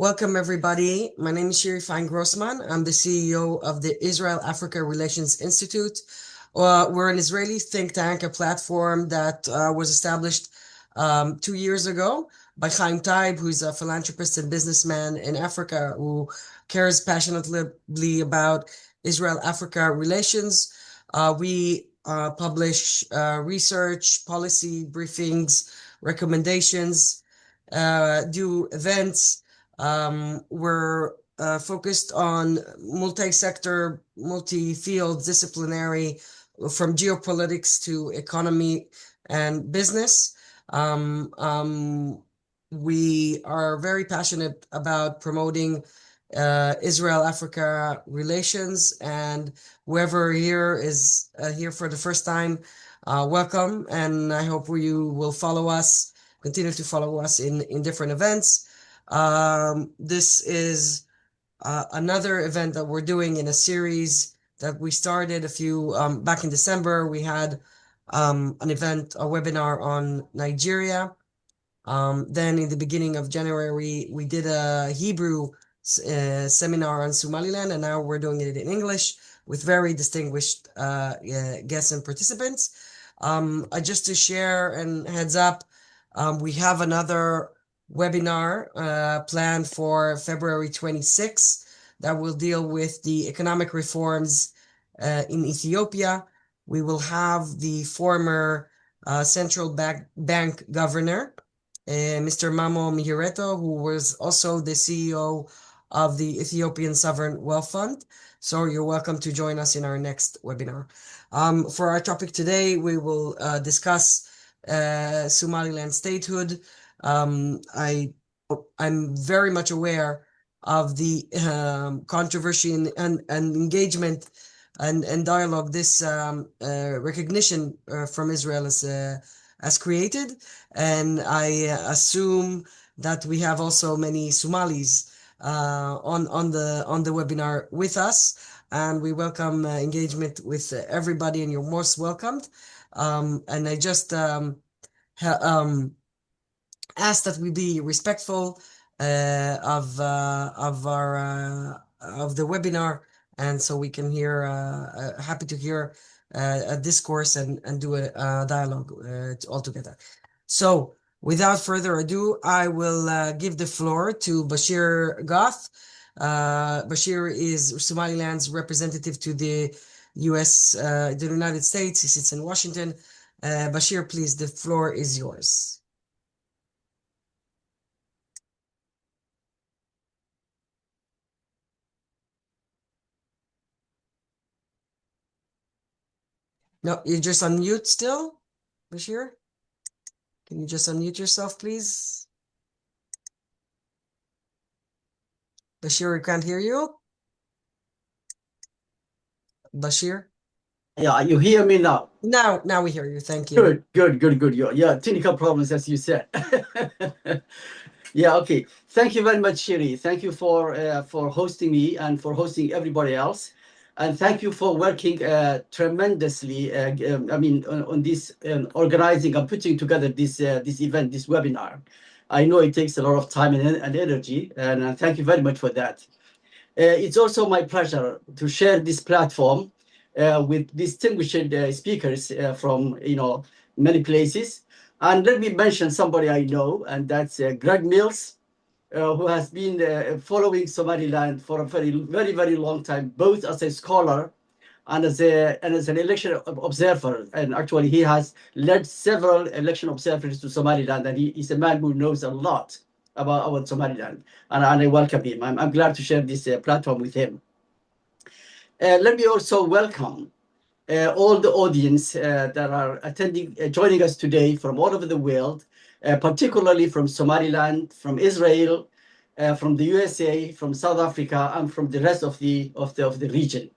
Welcome, everybody. My name is Shiri Fein-Grossman. I'm the CEO of the Israel-Africa Relations Institute. We're an Israeli think tank, a platform that was established 2 years ago by Chaim Taib, who's a philanthropist and businessman in Africa who cares passionately about Israel-Africa relations. We publish research, policy briefings, recommendations, do events. We're focused on multi-sector, multi-field, disciplinary, from geopolitics to economy and business. We are very passionate about promoting Israel-Africa relations, and whoever here is here for the first time, welcome, and I hope you will follow us, continue to follow us in different events. This is another event that we're doing in a series that we started back in December. We had an event, a webinar on Nigeria. Then in the beginning of January, we did a Hebrew seminar on Somaliland, and now we're doing it in English with very distinguished guests and participants. Just to share and heads up, we have another webinar planned for February 26th that will deal with the economic reforms in Ethiopia. We will have the former central bank governor, Mr. Mamo Mihireto, who was also the CEO of the Ethiopian Sovereign Wealth Fund. So you're welcome to join us in our next webinar. For our topic today, we will discuss Somaliland statehood. I'm very much aware of the controversy and engagement and dialogue this recognition from Israel has created, and I assume that we have also many Somalis on the webinar with us, and we welcome engagement with everybody, and you're most welcomed. And I just ask that we be respectful of the webinar, and so we can hear happy to hear a discourse and do a dialogue all together. So without further ado, I will give the floor to Bashir Goth. Bashir is Somaliland's representative to the the United States. He sits in Washington. Bashir, please, the floor is yours. No, you're just on mute still, Bashir? Can you just unmute yourself, please? Bashir, we can't hear you. Bashir? Yeah, you hear me now? Now we hear you. Thank you. Good. Yeah, technical problems, as you said. Yeah, okay. Thank you very much, Shiri. Thank you for hosting me and for hosting everybody else. And thank you for working tremendously. On this organizing and putting together this event, this webinar. I know it takes a lot of time and energy, and thank you very much for that. It's also my pleasure to share this platform with distinguished speakers from many places. And let me mention somebody I know, and that's Greg Mills, who has been following Somaliland for a very long time, both as a scholar and as an election observer. And actually, he has led several election observers to Somaliland, and he is a man who knows a lot about Somaliland. And I welcome him. I'm glad to share this platform with him. Let me also welcome all the audience that are joining us today from all over the world, particularly from Somaliland, from Israel, from the USA, from South Africa, and from the rest of the region.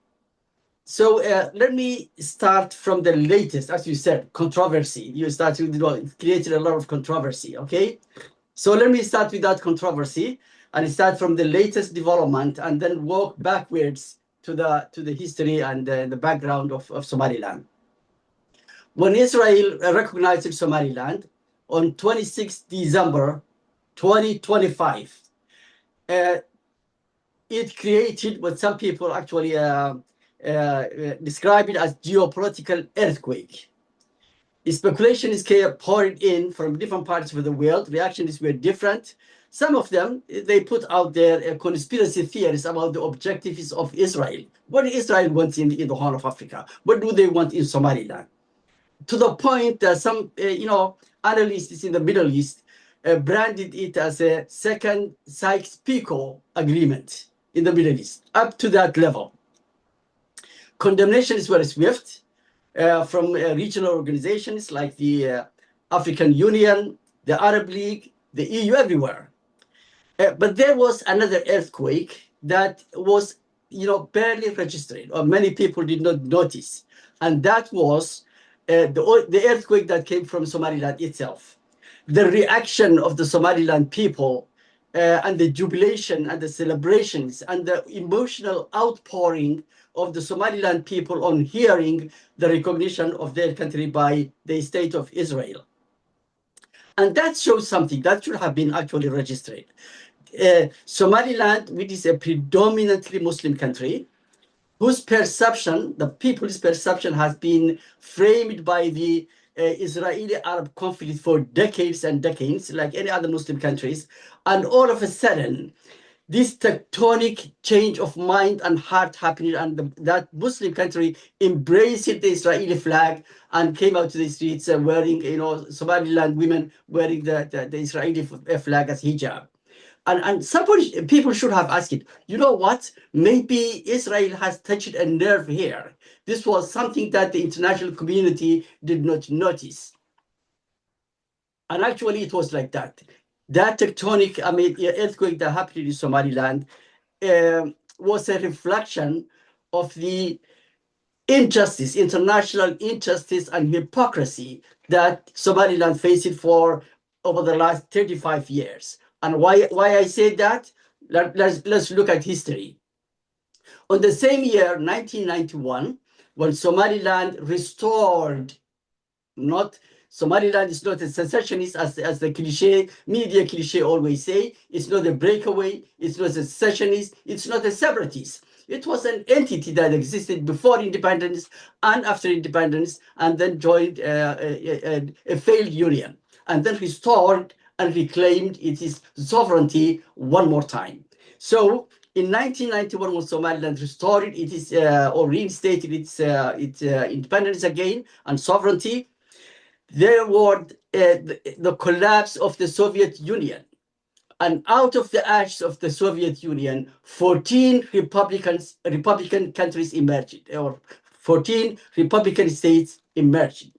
So let me start from the latest, as you said, controversy. You started, it created a lot of controversy. Okay, so let me start with that controversy and start from the latest development, and then walk backwards to the history and the background of Somaliland. When Israel recognized Somaliland on 26 December 2025, uh, it created what some people actually describe it as geopolitical earthquake. Speculation is pouring in from different parts of the world. Reactions were different. Some of them, they put out their conspiracy theories about the objectives of Israel. What Israel wants in the Horn of Africa? What do they want in Somaliland? To the point that some, analysts in the Middle East branded it as a second Sykes-Picot agreement in the Middle East, up to that level. Condemnations were swift from regional organizations like the African Union, the Arab League, the EU, everywhere. But there was another earthquake that was, barely registered, or many people did not notice, and that was the earthquake that came from Somaliland itself. The reaction of the Somaliland people and the jubilation and the celebrations and the emotional outpouring of the Somaliland people on hearing the recognition of their country by the state of Israel. And that shows something that should have been actually registered. Somaliland, which is a predominantly Muslim country, whose perception, the people's perception, has been framed by the Israeli-Arab conflict for decades and decades, like any other Muslim countries, and all of a sudden, this tectonic change of mind and heart happened, and that Muslim country embraced the Israeli flag and came out to the streets wearing, Somaliland women wearing the Israeli flag as hijab. And people should have asked it, you know what? Maybe Israel has touched a nerve here. This was something that the international community did not notice. And actually, it was like that. That tectonic, earthquake that happened in Somaliland was a reflection of the injustice, international injustice and hypocrisy that Somaliland faced for over the last 35 years. And why I say that? Let's look at history. On the same year, 1991, when Somaliland restored, not Somaliland is not a secessionist as the media cliche always say. It's not a breakaway. It's not a secessionist. It's not a separatist. It was an entity that existed before independence and after independence, and then joined a failed union, and then restored and reclaimed its sovereignty one more time. So in 1991, when Somaliland restored its or reinstated its independence again and sovereignty, there was the collapse of the Soviet Union. And out of the ashes of the Soviet Union, 14 Republican countries emerged, or 14 Republican states emerged.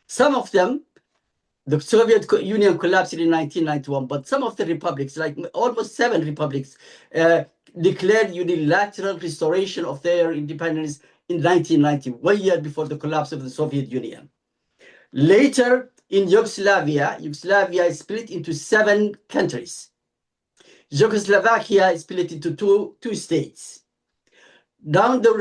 Some of them, the Soviet Union collapsed in 1991, but some of the republics, like almost 7 republics, declared unilateral restoration of their independence in 1990, 1 year before the collapse of the Soviet Union. Later, in Yugoslavia is split into 7 countries. Czechoslovakia is split into two states. Down the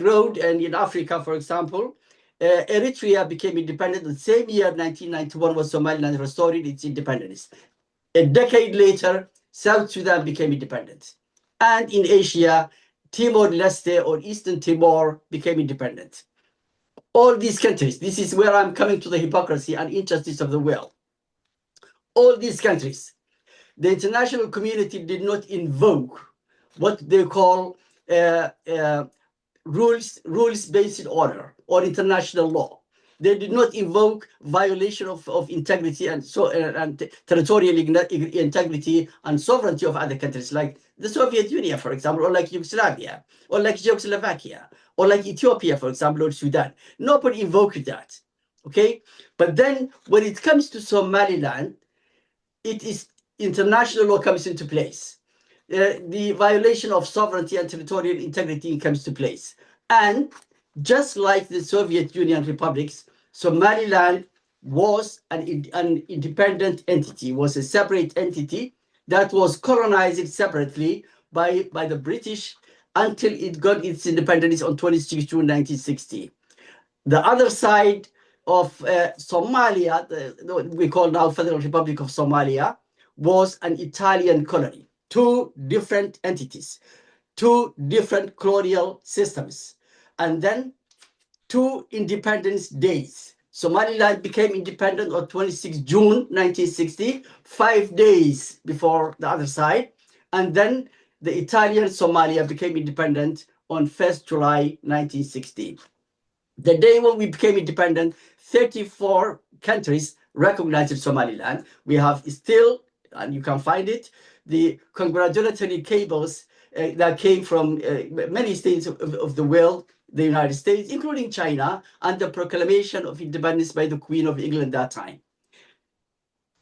road, and in Africa, for example, Eritrea became independent the same year, 1991, when Somaliland restored its independence. A decade later, South Sudan became independent. And in Asia, Timor-Leste, or Eastern Timor, became independent. All these countries, this is where I'm coming to the hypocrisy and injustice of the world. All these countries, the international community did not invoke what they call rules-based order or international law. They did not invoke violation of integrity and territorial integrity and sovereignty of other countries, like the Soviet Union, for example, or like Yugoslavia, or like Czechoslovakia, or like Ethiopia, for example, or Sudan. Nobody invoked that, okay? But then when it comes to Somaliland, it is international law comes into place. The violation of sovereignty and territorial integrity comes to place. And just like the Soviet Union republics, Somaliland was an independent entity, was a separate entity that was colonized separately by the British until it got its independence on 26 June 1960. The other side of Somalia, we call now Federal Republic of Somalia, was an Italian colony, two different entities, two different colonial systems, and then two independence days. Somaliland became independent on 26 June 1960, 5 days before the other side. And then the Italian Somalia became independent on 1st July 1960. The day when we became independent, 34 countries recognized Somaliland. We have still, and you can find it, the congratulatory cables that came from many states of the world, the United States, including China, and the proclamation of independence by the Queen of England that time.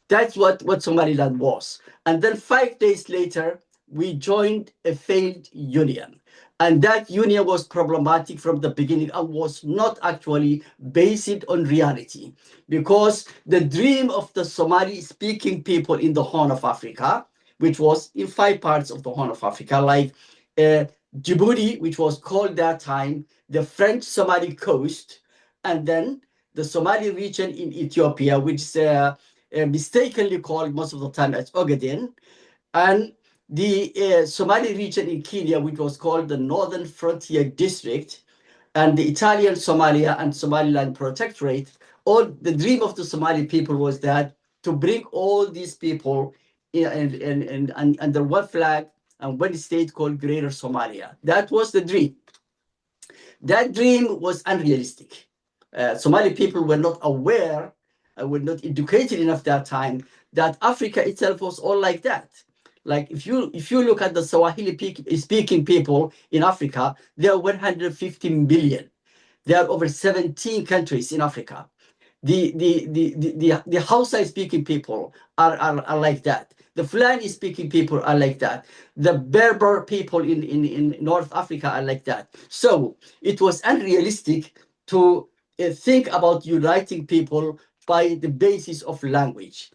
That's what Somaliland was. And then 5 days later, we joined a failed union. And that union was problematic from the beginning and was not actually based on reality, because the dream of the Somali speaking people in the Horn of Africa, which was in 5 parts of the Horn of Africa, like Djibouti, which was called that time the French Somali coast, and then the Somali region in Ethiopia, which is mistakenly called most of the time as Ogaden, and the Somali region in Kenya, which was called the Northern Frontier District, and the Italian Somalia and Somaliland Protectorate. All the dream of the Somali people was that to bring all these people under one flag and one state called Greater Somalia. That was the dream. That dream was unrealistic. Somali people were not aware, were not educated enough that time that Africa itself was all like that. Like if you look at the Swahili speaking people in Africa, there are 150 million. There are over 17 countries in Africa. The Hausa speaking people are like that. The Fulani speaking people are like that. The Berber people in North Africa are like that. So it was unrealistic to think about uniting people by the basis of language.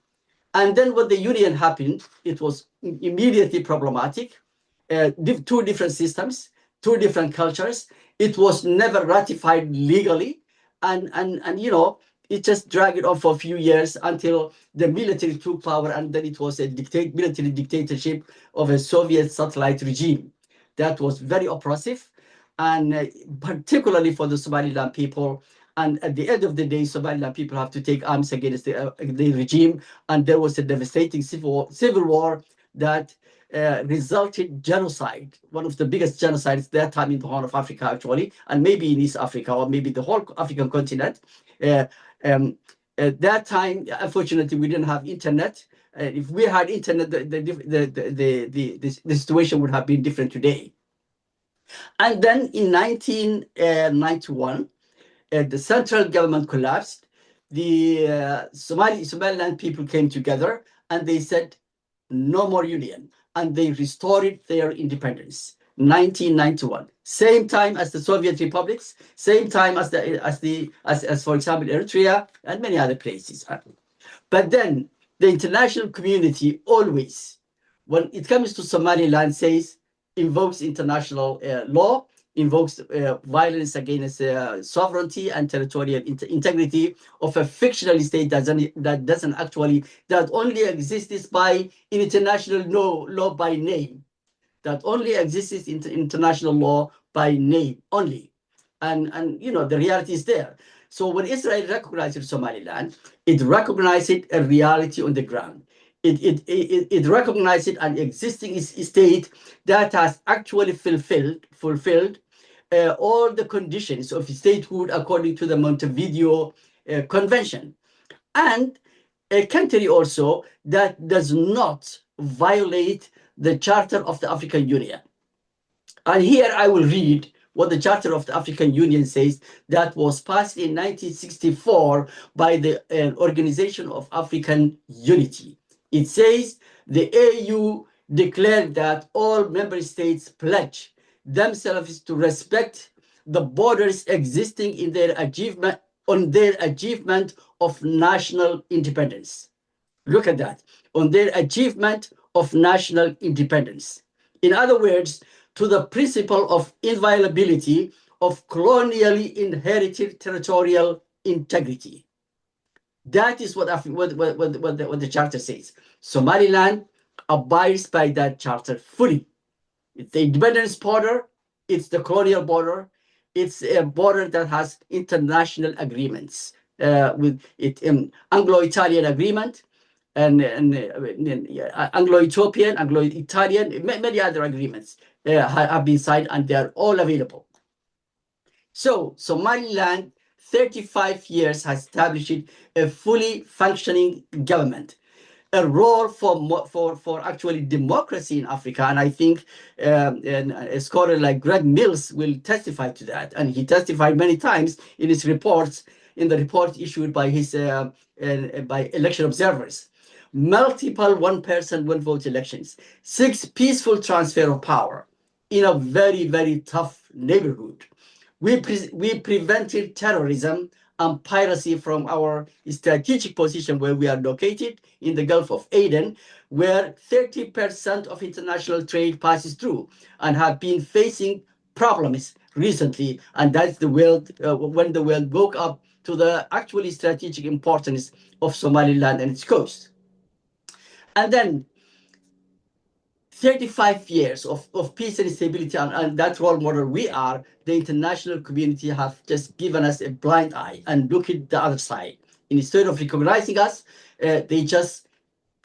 And then when the union happened, it was immediately problematic. Two different systems, two different cultures. It was never ratified legally, and it just dragged on for a few years until the military took power, and then it was a military dictatorship of a Soviet satellite regime that was very oppressive, and particularly for the Somaliland people. And at the end of the day, Somaliland people have to take arms against the regime, and there was a devastating civil war that resulted genocide, one of the biggest genocides that time in the Horn of Africa, actually, and maybe in East Africa or maybe the whole African continent. At that time, unfortunately, we didn't have internet. If we had internet, the situation would have been different today. And then in 1991, the central government collapsed. The Somaliland people came together and they said, no more union. And they restored their independence. 1991, same time as the Soviet republics, same time as for example Eritrea and many other places. But then the international community always, when it comes to Somaliland, says invokes international law, invokes violence against sovereignty and territorial integrity of a fictional state that only exists by international law by name, that only exists in international law by name only. And the reality is there. So when Israel recognized Somaliland, it recognized a reality on the ground. It recognized an existing state that has actually fulfilled all the conditions of statehood according to the Montevideo Convention, and a country also that does not violate the Charter of the African Union. And here I will read what the Charter of the African Union says, that was passed in 1964 by the Organization of African Unity. It says the AU declared that all member states pledge themselves to respect the borders existing in their achievement of national independence. Look at that, on their achievement of national independence. In other words, to the principle of inviolability of colonially inherited territorial integrity. That is what the charter says. Somaliland abides by that charter fully. It's the independence border, it's the colonial border, it's a border that has international agreements with it, Anglo-Italian agreement, and Anglo-Ethiopian, Anglo-Italian, many other agreements have been signed, and they are all available. So Somaliland, 35 years, has established a fully functioning government, a role for actually democracy in Africa. And I think and a scholar like Greg Mills will testify to that. And he testified many times in his reports, in the report issued by his by election observers. Multiple one-person, one-vote elections, 6 peaceful transfer of power in a very, very tough neighborhood. We prevented terrorism and piracy from our strategic position where we are located in the Gulf of Aden, where 30% of international trade passes through, and have been facing problems recently. And that's the world, when the world woke up to the actually strategic importance of Somaliland and its coast. And then 35 years of peace and stability, and that role model we are, the international community have just given us a blind eye and look at the other side. Instead of recognizing us, they just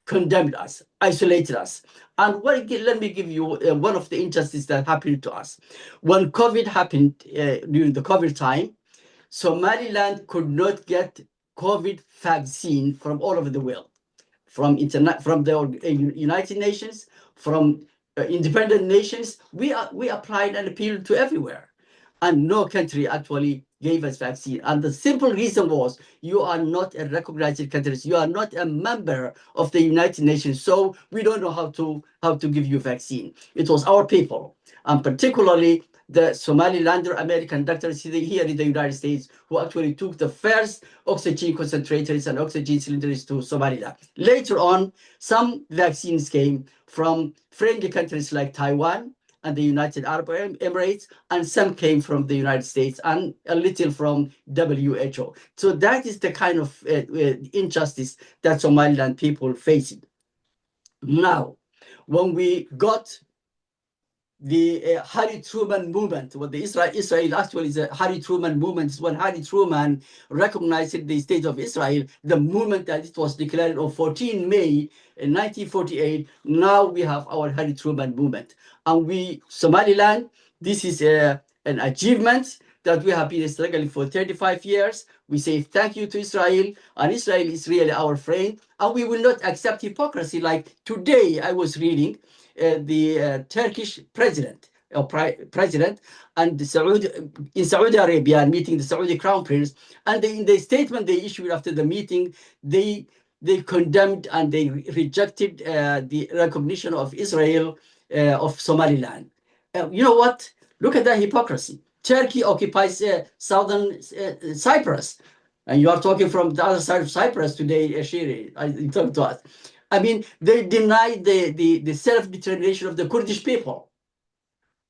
condemned us, isolated us. And let me give you one of the injustices that happened to us. When COVID happened, during the COVID time, Somaliland could not get COVID vaccine from all over the world, from the United Nations, from independent nations. We applied and appealed to everywhere, and no country actually gave us vaccine. And the simple reason was, you are not a recognized country, you are not a member of the United Nations, so we don't know how to give you vaccine. It was our people, and particularly the Somalilander American doctors here in the United States, who actually took the first oxygen concentrators and oxygen cylinders to Somaliland. Later on, some vaccines came from friendly countries like Taiwan and the United Arab Emirates, and some came from the United States, and a little from WHO. So that is the kind of injustice that Somaliland people facing. Now, when we got the Harry Truman movement, what the Israel actually is a Harry Truman movement, is when Harry Truman recognized the state of Israel, the movement that it was declared on 14 May 1948. Now we have our Harry Truman movement. And Somaliland, this is an achievement that we have been struggling for 35 years. We say thank you to Israel, and Israel is really our friend, and we will not accept hypocrisy. Like today, I was reading the Turkish president and in Saudi Arabia, meeting the Saudi crown prince, and in the statement they issued after the meeting, they condemned and they rejected the recognition of Israel of Somaliland. You know what? Look at that hypocrisy. Turkey occupies southern Cyprus, and you are talking from the other side of Cyprus today, Shiri. You talk to us. I mean, they deny the self-determination of the Kurdish people.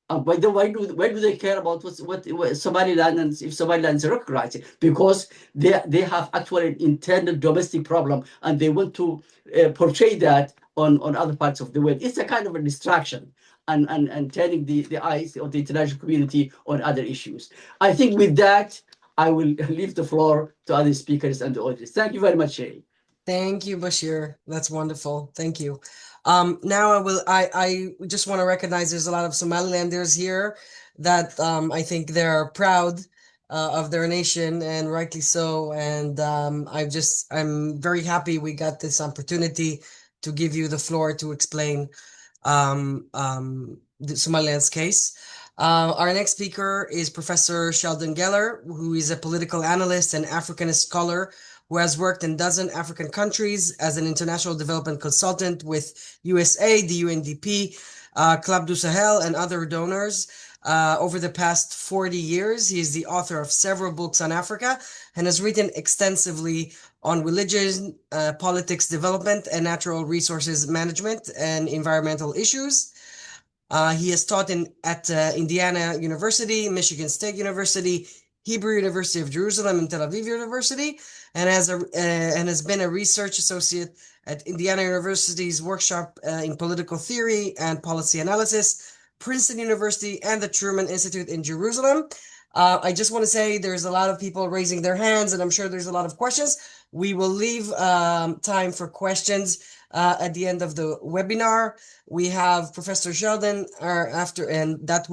Why do they care about what Somaliland, and if Somaliland is recognized? Because they have actually an internal domestic problem, and they want to portray that on other parts of the world. It's a kind of a distraction, and turning the eyes of the international community on other issues. I think with that, I will leave the floor to other speakers and the audience. Thank you very much, Shay. Thank you, Bashir. That's wonderful. Thank you. Now I just want to recognize there's a lot of Somalilanders here that I think they're proud of their nation, and rightly so. And I'm very happy we got this opportunity to give you the floor to explain the Somaliland's case. Our next speaker is Professor Sheldon Geller, who is a political analyst and Africanist scholar who has worked in dozen African countries as an international development consultant with USAID, the UNDP, Club du Sahel, and other donors. Over the past 40 years, he is the author of several books on Africa and has written extensively on religion, politics development, and natural resources management and environmental issues. He has taught at Indiana University, Michigan State University. Hebrew University of Jerusalem and Tel Aviv University, and has been a research associate at Indiana University's workshop in political theory and policy analysis, Princeton University, and the Truman Institute in Jerusalem. I just want to say there's a lot of people raising their hands, and I'm sure there's a lot of questions. We will leave time for questions at the end of the webinar. We have Professor Sheldon after, and that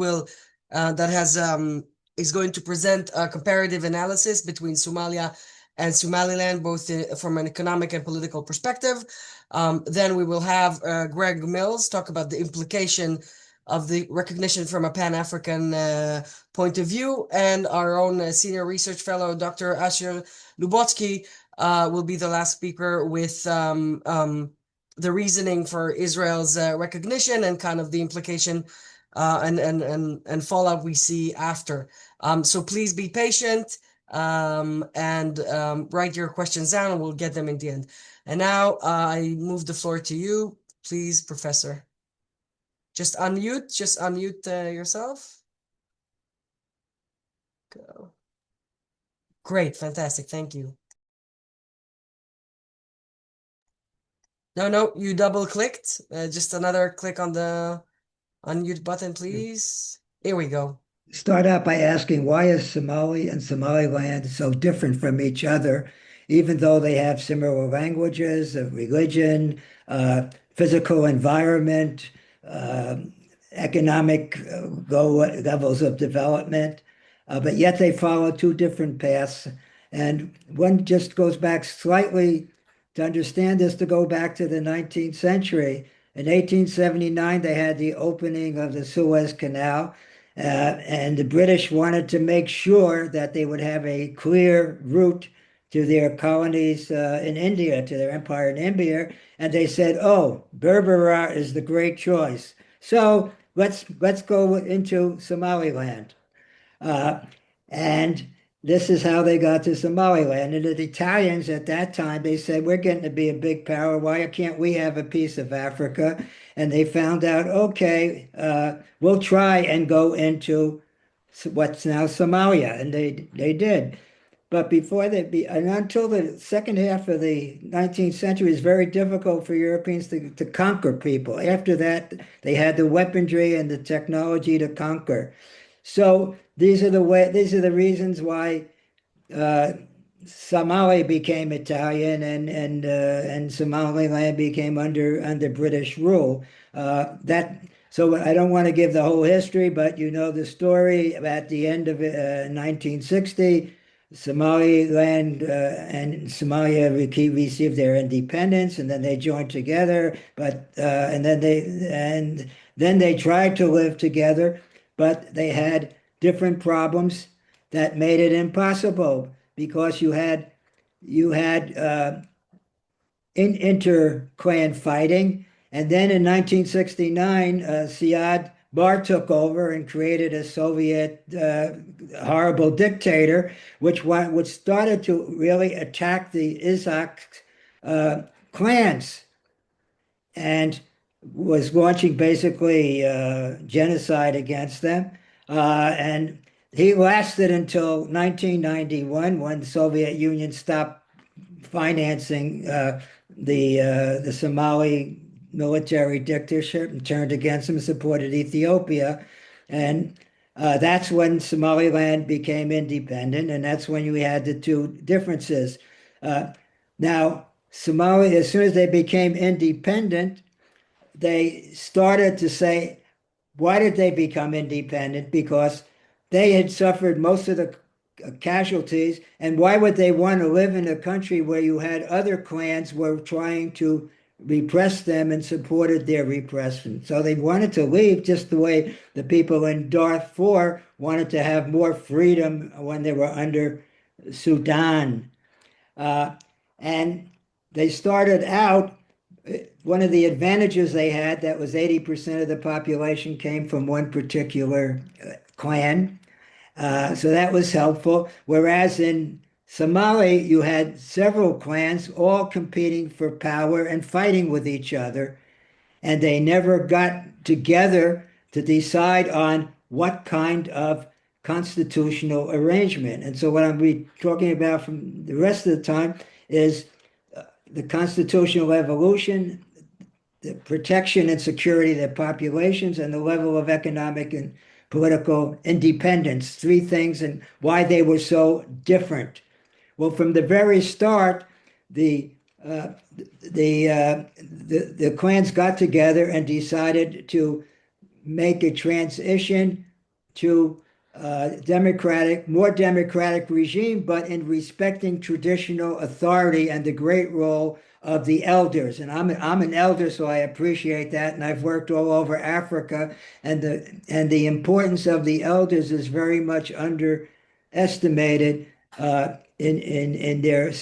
is going to present a comparative analysis between Somalia and Somaliland, both from an economic and political perspective. Then we will have Greg Mills talk about the implication of the recognition from a Pan-African point of view, and our own senior research fellow, Dr. Asher Lubotsky, will be the last speaker with the reasoning for Israel's recognition and kind of the implication and fallout we see after. So please be patient and write your questions down, and we'll get them in the end. And now I move the floor to you, please, Professor. Just unmute yourself. Go. Great, fantastic, thank you. No, you double clicked. Just another click on the unmute button, please. Here we go. Start out by asking, why is Somali and Somaliland so different from each other, even though they have similar languages, religion, physical environment, economic levels of development, but yet they follow two different paths. And one just goes back slightly to understand this, to go back to the 19th century. In 1879, they had the opening of the Suez Canal. And the British wanted to make sure that they would have a clear route to their colonies in India, to their empire in India. And they said, oh, Berbera is the great choice. So let's go into Somaliland. And this is how they got to Somaliland. And the Italians at that time, they said, we're getting to be a big power. Why can't we have a piece of Africa? And they found out, okay, we'll try and go into what's now Somalia. And they did. But and until the second half of the 19th century, it's very difficult for Europeans to conquer people. After that, they had the weaponry and the technology to conquer. So these are the reasons why Somali became Italian and Somaliland became under British rule. So I don't want to give the whole history, but you know the story. At the end of 1960, Somaliland and Somalia received their independence, and then they joined together. And then they tried to live together, but they had different problems that made it impossible, because you had inter-clan fighting. And then in 1969, Siad Barre took over and created a Soviet horrible dictator, which started to really attack the Izhak clans and was launching basically genocide against them. And he lasted until 1991, when the Soviet Union stopped financing the Somali military dictatorship and turned against him, supported Ethiopia. And that's when Somaliland became independent, and that's when you had the two differences. Now, Somalia, as soon as they became independent, they started to say, why did they become independent? Because they had suffered most of the casualties, and why would they want to live in a country where you had other clans were trying to repress them and supported their repression? So they wanted to leave, just the way the people in Darfur wanted to have more freedom when they were under Sudan. And they started out, one of the advantages they had, that was 80% of the population came from one particular clan. So that was helpful. Whereas in Somali, you had several clans all competing for power and fighting with each other. And they never got together to decide on what kind of constitutional arrangement. And so what I'm be talking about from the rest of the time is the constitutional evolution, the protection and security of their populations, and the level of economic and political independence. Three things, and why they were so different. Well, from the very start, the clans got together and decided to make a transition to more democratic regime, but in respecting traditional authority and the great role of the elders. And I'm an elder, so I appreciate that. And I've worked all over Africa, and the importance of the elders is very much underestimated in their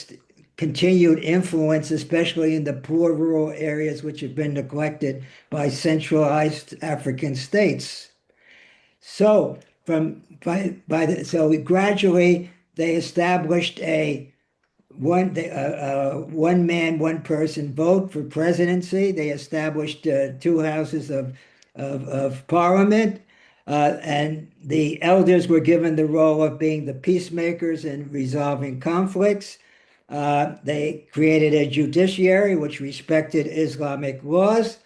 continued influence, especially in the poor rural areas which have been neglected by centralized African states. So gradually they established a one man, one person vote for presidency. They established two houses of parliament, and the elders were given the role of being the peacemakers and resolving conflicts. They created a judiciary which respected Islamic laws,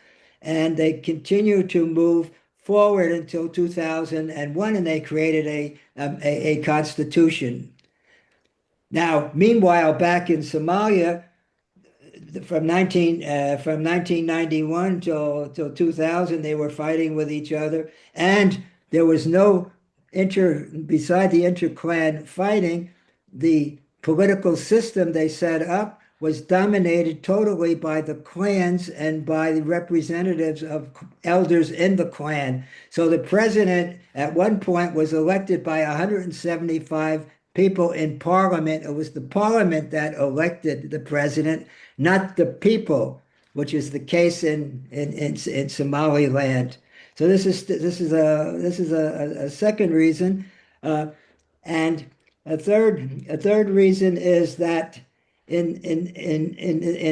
and they continued to move forward until 2001, and they created a constitution. Now, meanwhile, back in Somalia, from 1991 till 2000, they were fighting with each other, and there was no beside the inter-clan fighting, the political system they set up was dominated totally by the clans and by the representatives of elders in the clan. So the president at one point was elected by 175 people in parliament. It was the parliament that elected the president, not the people, which is the case in Somaliland. So this is a second reason, and a third reason is that in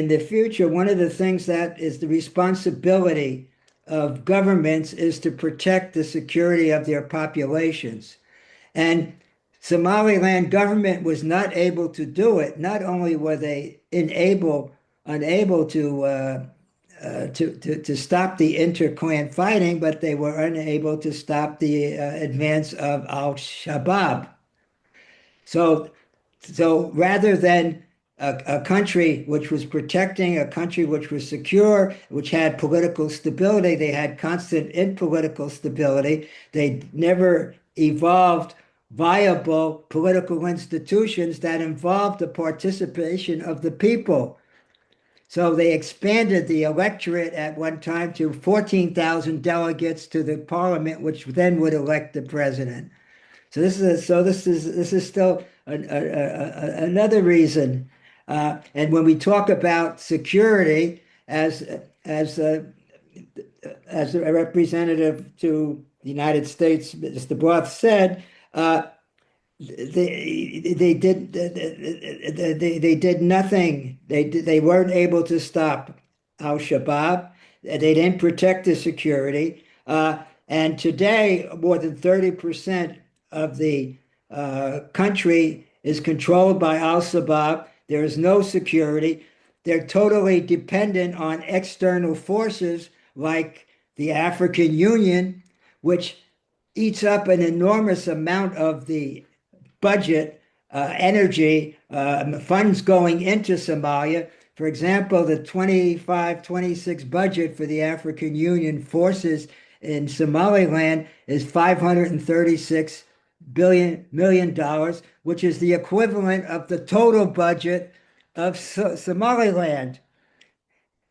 the future, one of the things that is the responsibility of governments is to protect the security of their populations. And Somaliland government was not able to do it. Not only were they unable to stop the inter-clan fighting, but they were unable to stop the advance of al-Shabaab. So rather than a country which was protecting, a country which was secure, which had political stability, they had constant political stability. They never evolved viable political institutions that involved the participation of the people. So they expanded the electorate at one time to 14,000 delegates to the parliament, which then would elect the president. So this is still another reason. And when we talk about security, as a representative to the United States, Mr. Barth said, they did nothing. They weren't able to stop al-Shabaab. They didn't protect the security. And today, more than 30% of the country is controlled by al-Shabaab. There is no security. They're totally dependent on external forces like the African Union, which eats up an enormous amount of the budget, energy, funds going into Somalia. For example, the 25-26 budget for the African Union forces in Somaliland is $536 million, which is the equivalent of the total budget of Somaliland.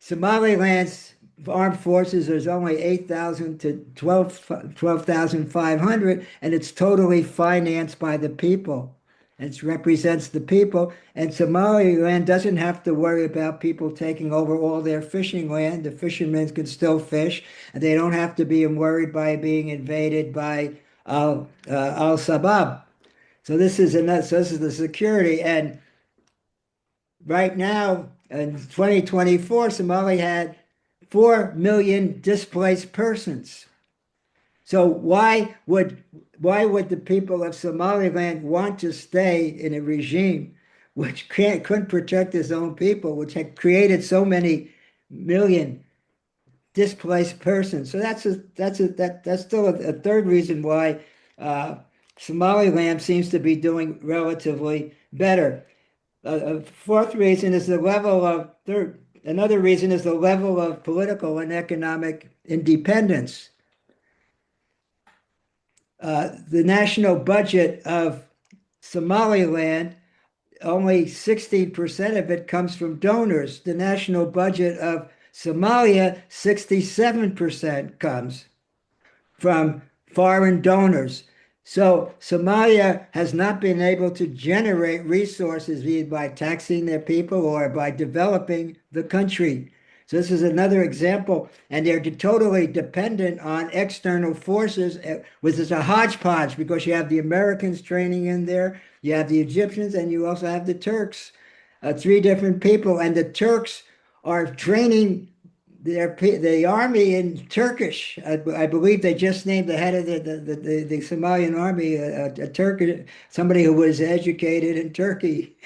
Somaliland's armed forces is only 8,000 to 12,500, and it's totally financed by the people. It represents the people, and Somaliland doesn't have to worry about people taking over all their fishing land. The fishermen can still fish, and they don't have to be worried by being invaded by al-Shabaab. So this is the security, and right now in 2024, Somalia had 4 million displaced persons. So why would the people of Somaliland want to stay in a regime which couldn't protect its own people, which had created so many million displaced persons? So that's still a third reason why uh, Somaliland seems to be doing relatively better. Fourth reason is the level of third. Another reason is the level of political and economic independence. The national budget of Somaliland, only 16% of it comes from donors. The national budget of Somalia, 67% comes from foreign donors. So Somalia has not been able to generate resources either by taxing their people or by developing the country. So this is another example, and they're totally dependent on external forces, which is a hodgepodge because you have the Americans training in there, you have the Egyptians, and you also have the Turks. Three different people, and the Turks are training the army in Turkish. I believe they just named the head of the Somalian army a Turkish, somebody who was educated in Turkey.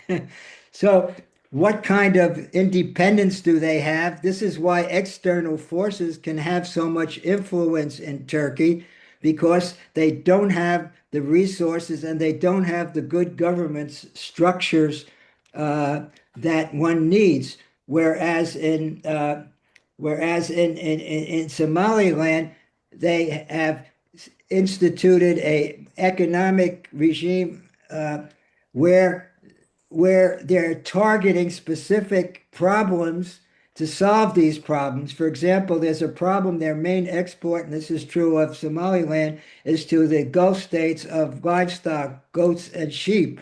So what kind of independence do they have? This is why external forces can have so much influence in Turkey, because they don't have the resources and they don't have the good governance structures that one needs. Whereas in Somaliland, they have instituted a economic regime where they're targeting specific problems to solve these problems. For example, there's a problem, their main export, and this is true of Somaliland, is to the Gulf states of livestock, goats and sheep.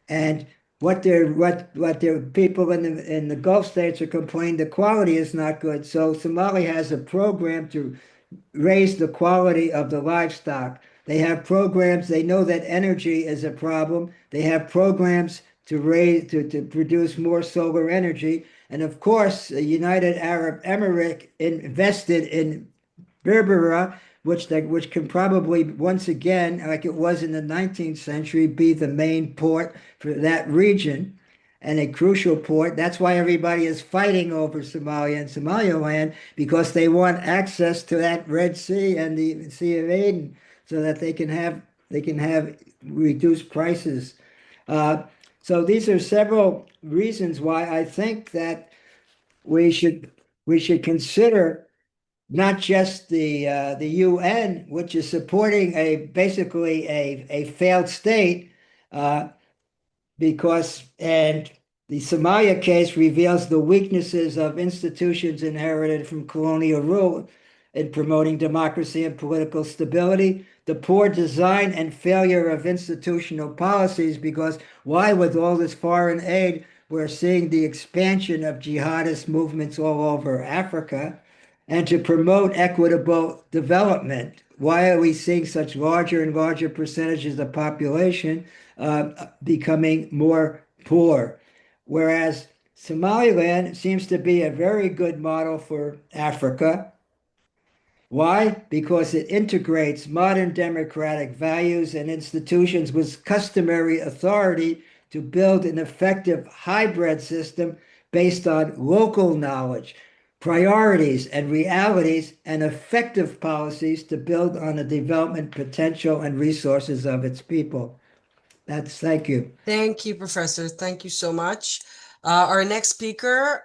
And what their people in the Gulf states are complaining, the quality is not good. So Somalia has a program to raise the quality of the livestock. They have programs, they know that energy is a problem. They have programs to produce more solar energy. And of course, the United Arab Emirates invested in Berbera, which can probably once again, like it was in the 19th century, be the main port for that region and a crucial port. That's why everybody is fighting over Somalia and Somaliland, because they want access to that Red Sea and the Sea of Aden so that they can have reduced prices. Uh, so these are several reasons why I think that we should we should consider not just the UN, which is supporting basically a failed state, uh, and the Somalia case reveals the weaknesses of institutions inherited from colonial rule in promoting democracy and political stability, the poor design and failure of institutional policies, because why, with all this foreign aid, we're seeing the expansion of jihadist movements all over Africa, and to promote equitable development. Why are we seeing such larger and larger percentages of population becoming more poor? Whereas Somaliland seems to be a very good model for Africa. Why? Because it integrates modern democratic values and institutions with customary authority to build an effective hybrid system based on local knowledge, priorities, and realities, and effective policies to build on the development potential and resources of its people. Thank you. Thank you, Professor. Thank you so much. Our next speaker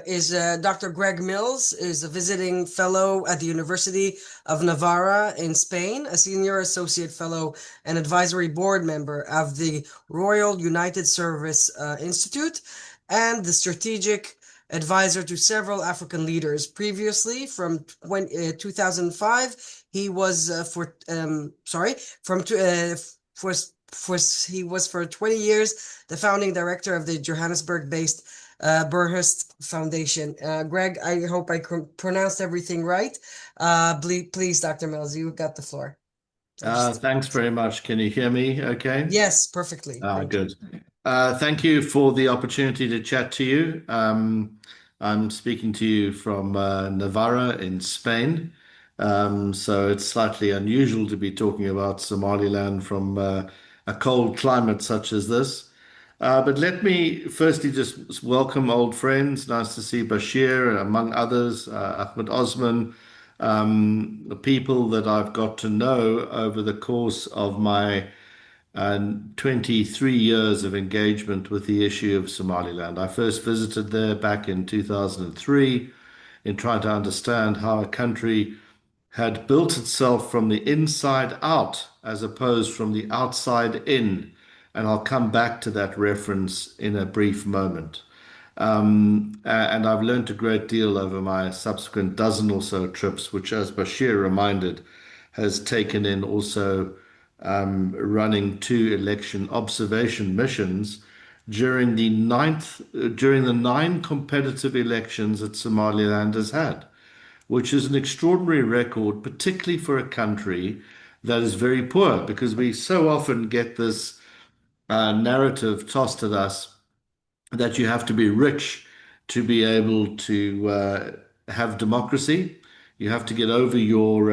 is Dr. Greg Mills, is a visiting fellow at the University of Navarra in Spain, a senior associate fellow and advisory board member of the Royal United Service Institute, and the strategic advisor to several African leaders. Previously, from 2005, he was he was for 20 years the founding director of the Johannesburg-based Burhurst Foundation. Greg, I hope I pronounced everything right. Please, Dr. Mills, you got the floor. Thanks very much. Can you hear me okay? Yes, perfectly. Good. Thank you for the opportunity to chat to you. I'm speaking to you from Navarra in Spain. So it's slightly unusual to be talking about Somaliland from a cold climate such as this. But let me firstly just welcome old friends. Nice to see Bashir, among others, Ahmed Osman, the people that I've got to know over the course of my 23 years of engagement with the issue of Somaliland. I first visited there back in 2003 in trying to understand how a country had built itself from the inside out as opposed from the outside in. And I'll come back to that reference in a brief moment. And I've learned a great deal over my subsequent dozen or so trips, which, as Bashir reminded, has taken in also running 2 election observation missions during the 9 competitive elections that Somaliland has had, which is an extraordinary record, particularly for a country that is very poor, because we so often get this narrative tossed at us that you have to be rich to be able to have democracy. You have to get over your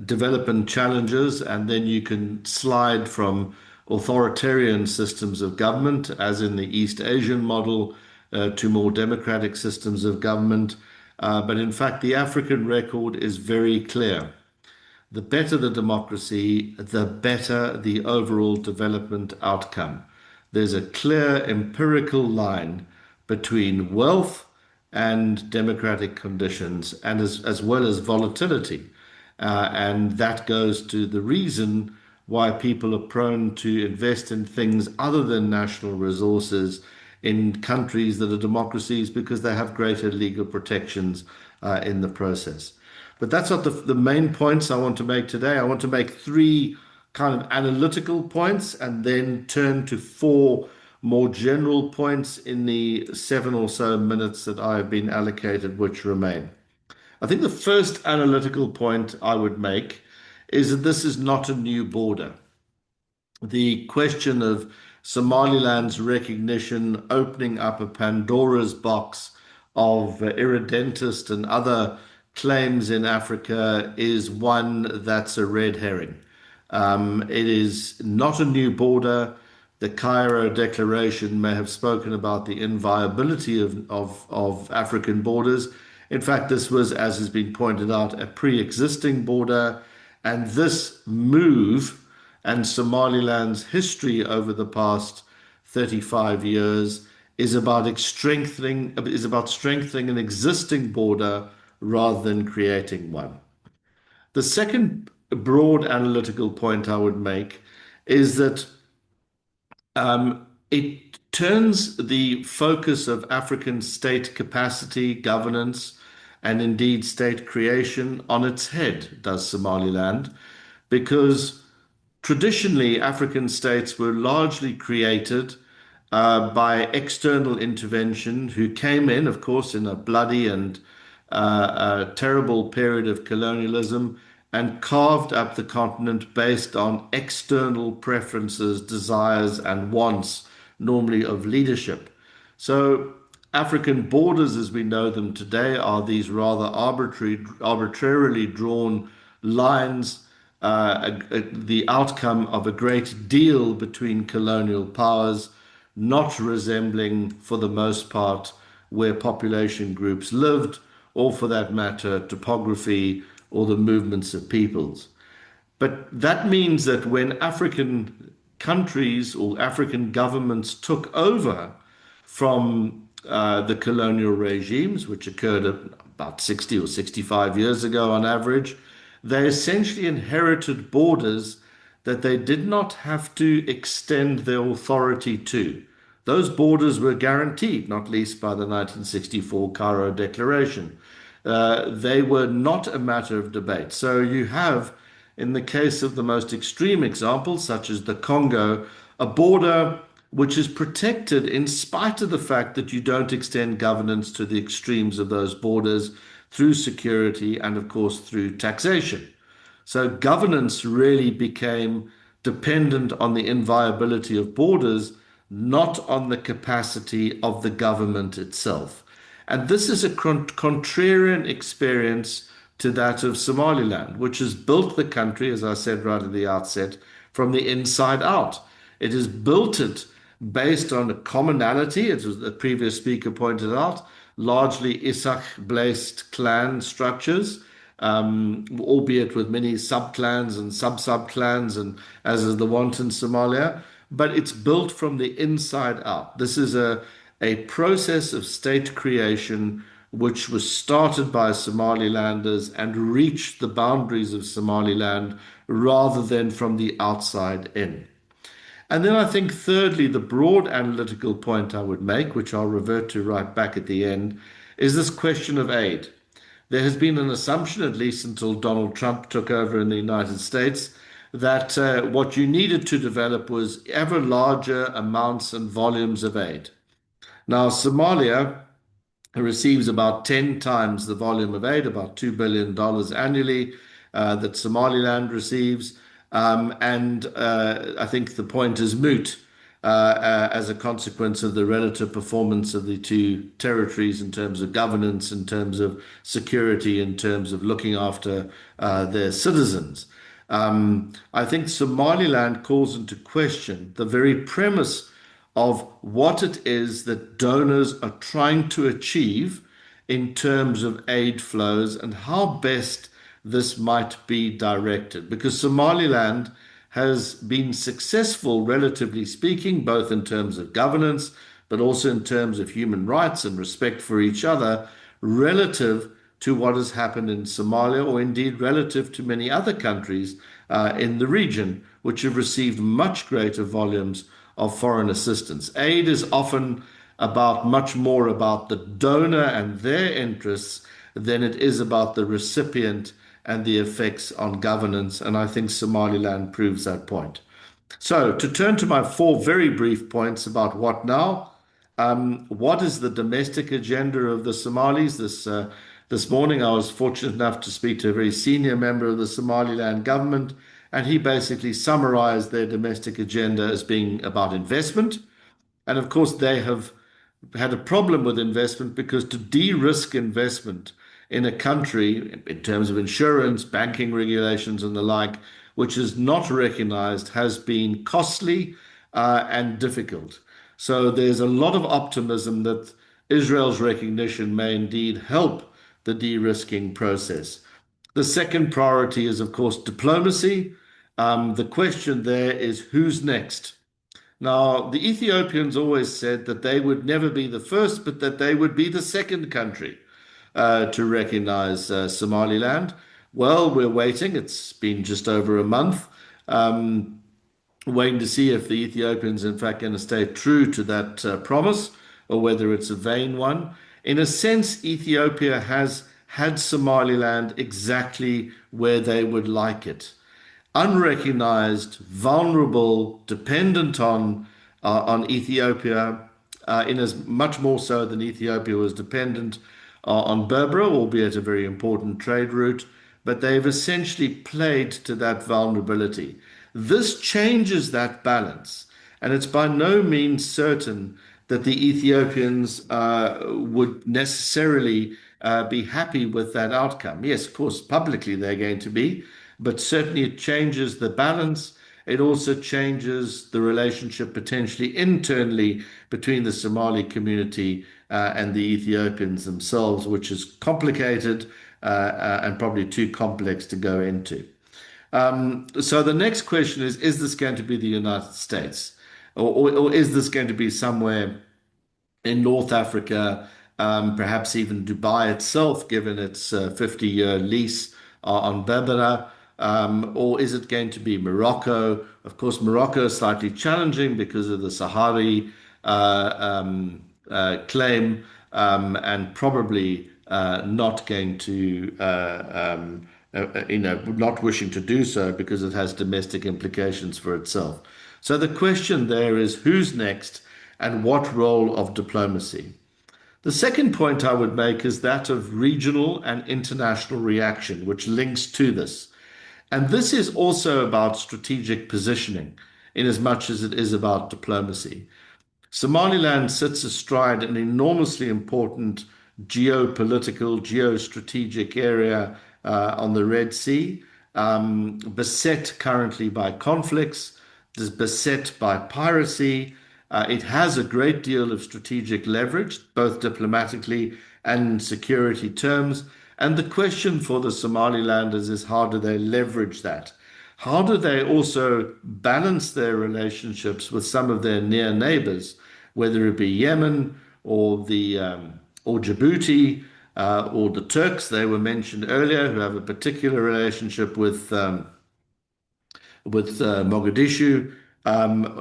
development challenges, and then you can slide from authoritarian systems of government, as in the East Asian model, to more democratic systems of government. But in fact, the African record is very clear. The better the democracy, the better the overall development outcome. There's a clear empirical line between wealth and democratic conditions, and as well as volatility. And that goes to the reason why people are prone to invest in things other than national resources in countries that are democracies, because they have greater legal protections in the process. But that's not the main points I want to make today. I want to make 3 kind of analytical points and then turn to 4 more general points in the 7 or so minutes that I have been allocated, which remain. I think the first analytical point I would make is that this is not a new border. The question of Somaliland's recognition opening up a Pandora's box of irredentist and other claims in Africa is one that's a red herring. It is not a new border. The Cairo Declaration may have spoken about the inviolability of African borders. In fact, this was, as has been pointed out, a pre-existing border. And this move and Somaliland's history over the past 35 years is about strengthening an existing border rather than creating one. The second broad analytical point I would make is that it turns the focus of African state capacity, governance, and indeed state creation on its head, does Somaliland, because traditionally African states were largely created by external intervention, who came in, of course, in a bloody and a terrible period of colonialism, and carved up the continent based on external preferences, desires, and wants, normally of leadership. So African borders, as we know them today, are these rather arbitrarily drawn lines, the outcome of a great deal between colonial powers, not resembling, for the most part, where population groups lived, or for that matter, topography or the movements of peoples. But that means that when African countries or African governments took over from the colonial regimes, which occurred about 60 or 65 years ago on average, they essentially inherited borders that they did not have to extend their authority to. Those borders were guaranteed, not least by the 1964 Cairo Declaration. They were not a matter of debate. So you have, in the case of the most extreme examples, such as the Congo, a border which is protected in spite of the fact that you don't extend governance to the extremes of those borders through security and, of course, through taxation. So governance really became dependent on the inviolability of borders, not on the capacity of the government itself. And this is a contrarian experience to that of Somaliland, which has built the country, as I said right at the outset, from the inside out. It has built it based on a commonality, as the previous speaker pointed out, largely Isaac-based clan structures, albeit with many sub-clans and sub-sub-clans, and as is the want in Somalia. But it's built from the inside out. This is a process of state creation which was started by Somalilanders and reached the boundaries of Somaliland rather than from the outside in. And then I think, thirdly, the broad analytical point I would make, which I'll revert to right back at the end, is this question of aid. There has been an assumption, at least until Donald Trump took over in the United States, that what you needed to develop was ever larger amounts and volumes of aid. Now, Somalia receives about 10 times the volume of aid, about $2 billion annually, that Somaliland receives. And I think the point is moot as a consequence of the relative performance of the two territories in terms of governance, in terms of security, in terms of looking after their citizens. I think Somaliland calls into question the very premise of what it is that donors are trying to achieve in terms of aid flows and how best this might be directed. Because Somaliland has been successful, relatively speaking, both in terms of governance, but also in terms of human rights and respect for each other, relative to what has happened in Somalia, or indeed relative to many other countries in the region, which have received much greater volumes of foreign assistance. Aid is often much more about the donor and their interests than it is about the recipient and the effects on governance. And I think Somaliland proves that point. So to turn to my four very brief points about what now, what is the domestic agenda of the Somalis? This morning I was fortunate enough to speak to a very senior member of the Somaliland government, and he basically summarized their domestic agenda as being about investment. And of course, they have had a problem with investment because to de-risk investment in a country, in terms of insurance, banking regulations, and the like, which is not recognized, has been costly and difficult. So there's a lot of optimism that Israel's recognition may indeed help the de-risking process. The second priority is, of course, diplomacy. The question there is who's next? Now, the Ethiopians always said that they would never be the first, but that they would be the second country to recognize Somaliland. Well, we're waiting. It's been just over a month, waiting to see if the Ethiopians, in fact, going to stay true to that promise or whether it's a vain one. In a sense, Ethiopia has had Somaliland exactly where they would like it. Unrecognized, vulnerable, dependent on Ethiopia, in as much more so than Ethiopia was dependent on Berbera, albeit a very important trade route, but they've essentially played to that vulnerability. This changes that balance, and it's by no means certain that the Ethiopians would necessarily be happy with that outcome. Yes, of course, publicly they're going to be, but certainly it changes the balance. It also changes the relationship potentially internally between the Somali community and the Ethiopians themselves, which is complicated and probably too complex to go into. So the next question is this going to be the United States? Or is this going to be somewhere in North Africa, perhaps even Dubai itself, given its 50-year lease on Berbera? Or is it going to be Morocco? Of course, Morocco is slightly challenging because of the Sahrawi claim, and probably not going to, not wishing to do so because it has domestic implications for itself. So the question there is who's next and what role of diplomacy? The second point I would make is that of regional and international reaction, which links to this. And this is also about strategic positioning, in as much as it is about diplomacy. Somaliland sits astride an enormously important geopolitical, geostrategic area on the Red Sea, beset currently by conflicts, is beset by piracy. It has a great deal of strategic leverage, both diplomatically and in security terms. And the question for the Somalilanders is, how do they leverage that? How do they also balance their relationships with some of their near neighbors, whether it be Yemen or or Djibouti or the Turks? They were mentioned earlier, who have a particular relationship with Mogadishu,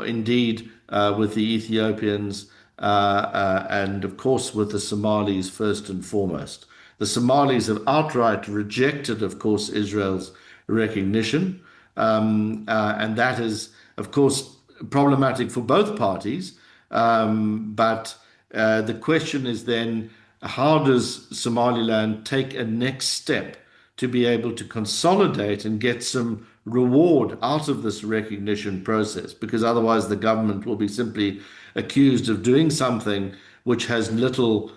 indeed with the Ethiopians, and of course with the Somalis first and foremost. The Somalis have outright rejected, of course, Israel's recognition, and that is, of course, problematic for both parties. But the question is then, how does Somaliland take a next step to be able to consolidate and get some reward out of this recognition process? Because otherwise the government will be simply accused of doing something which has little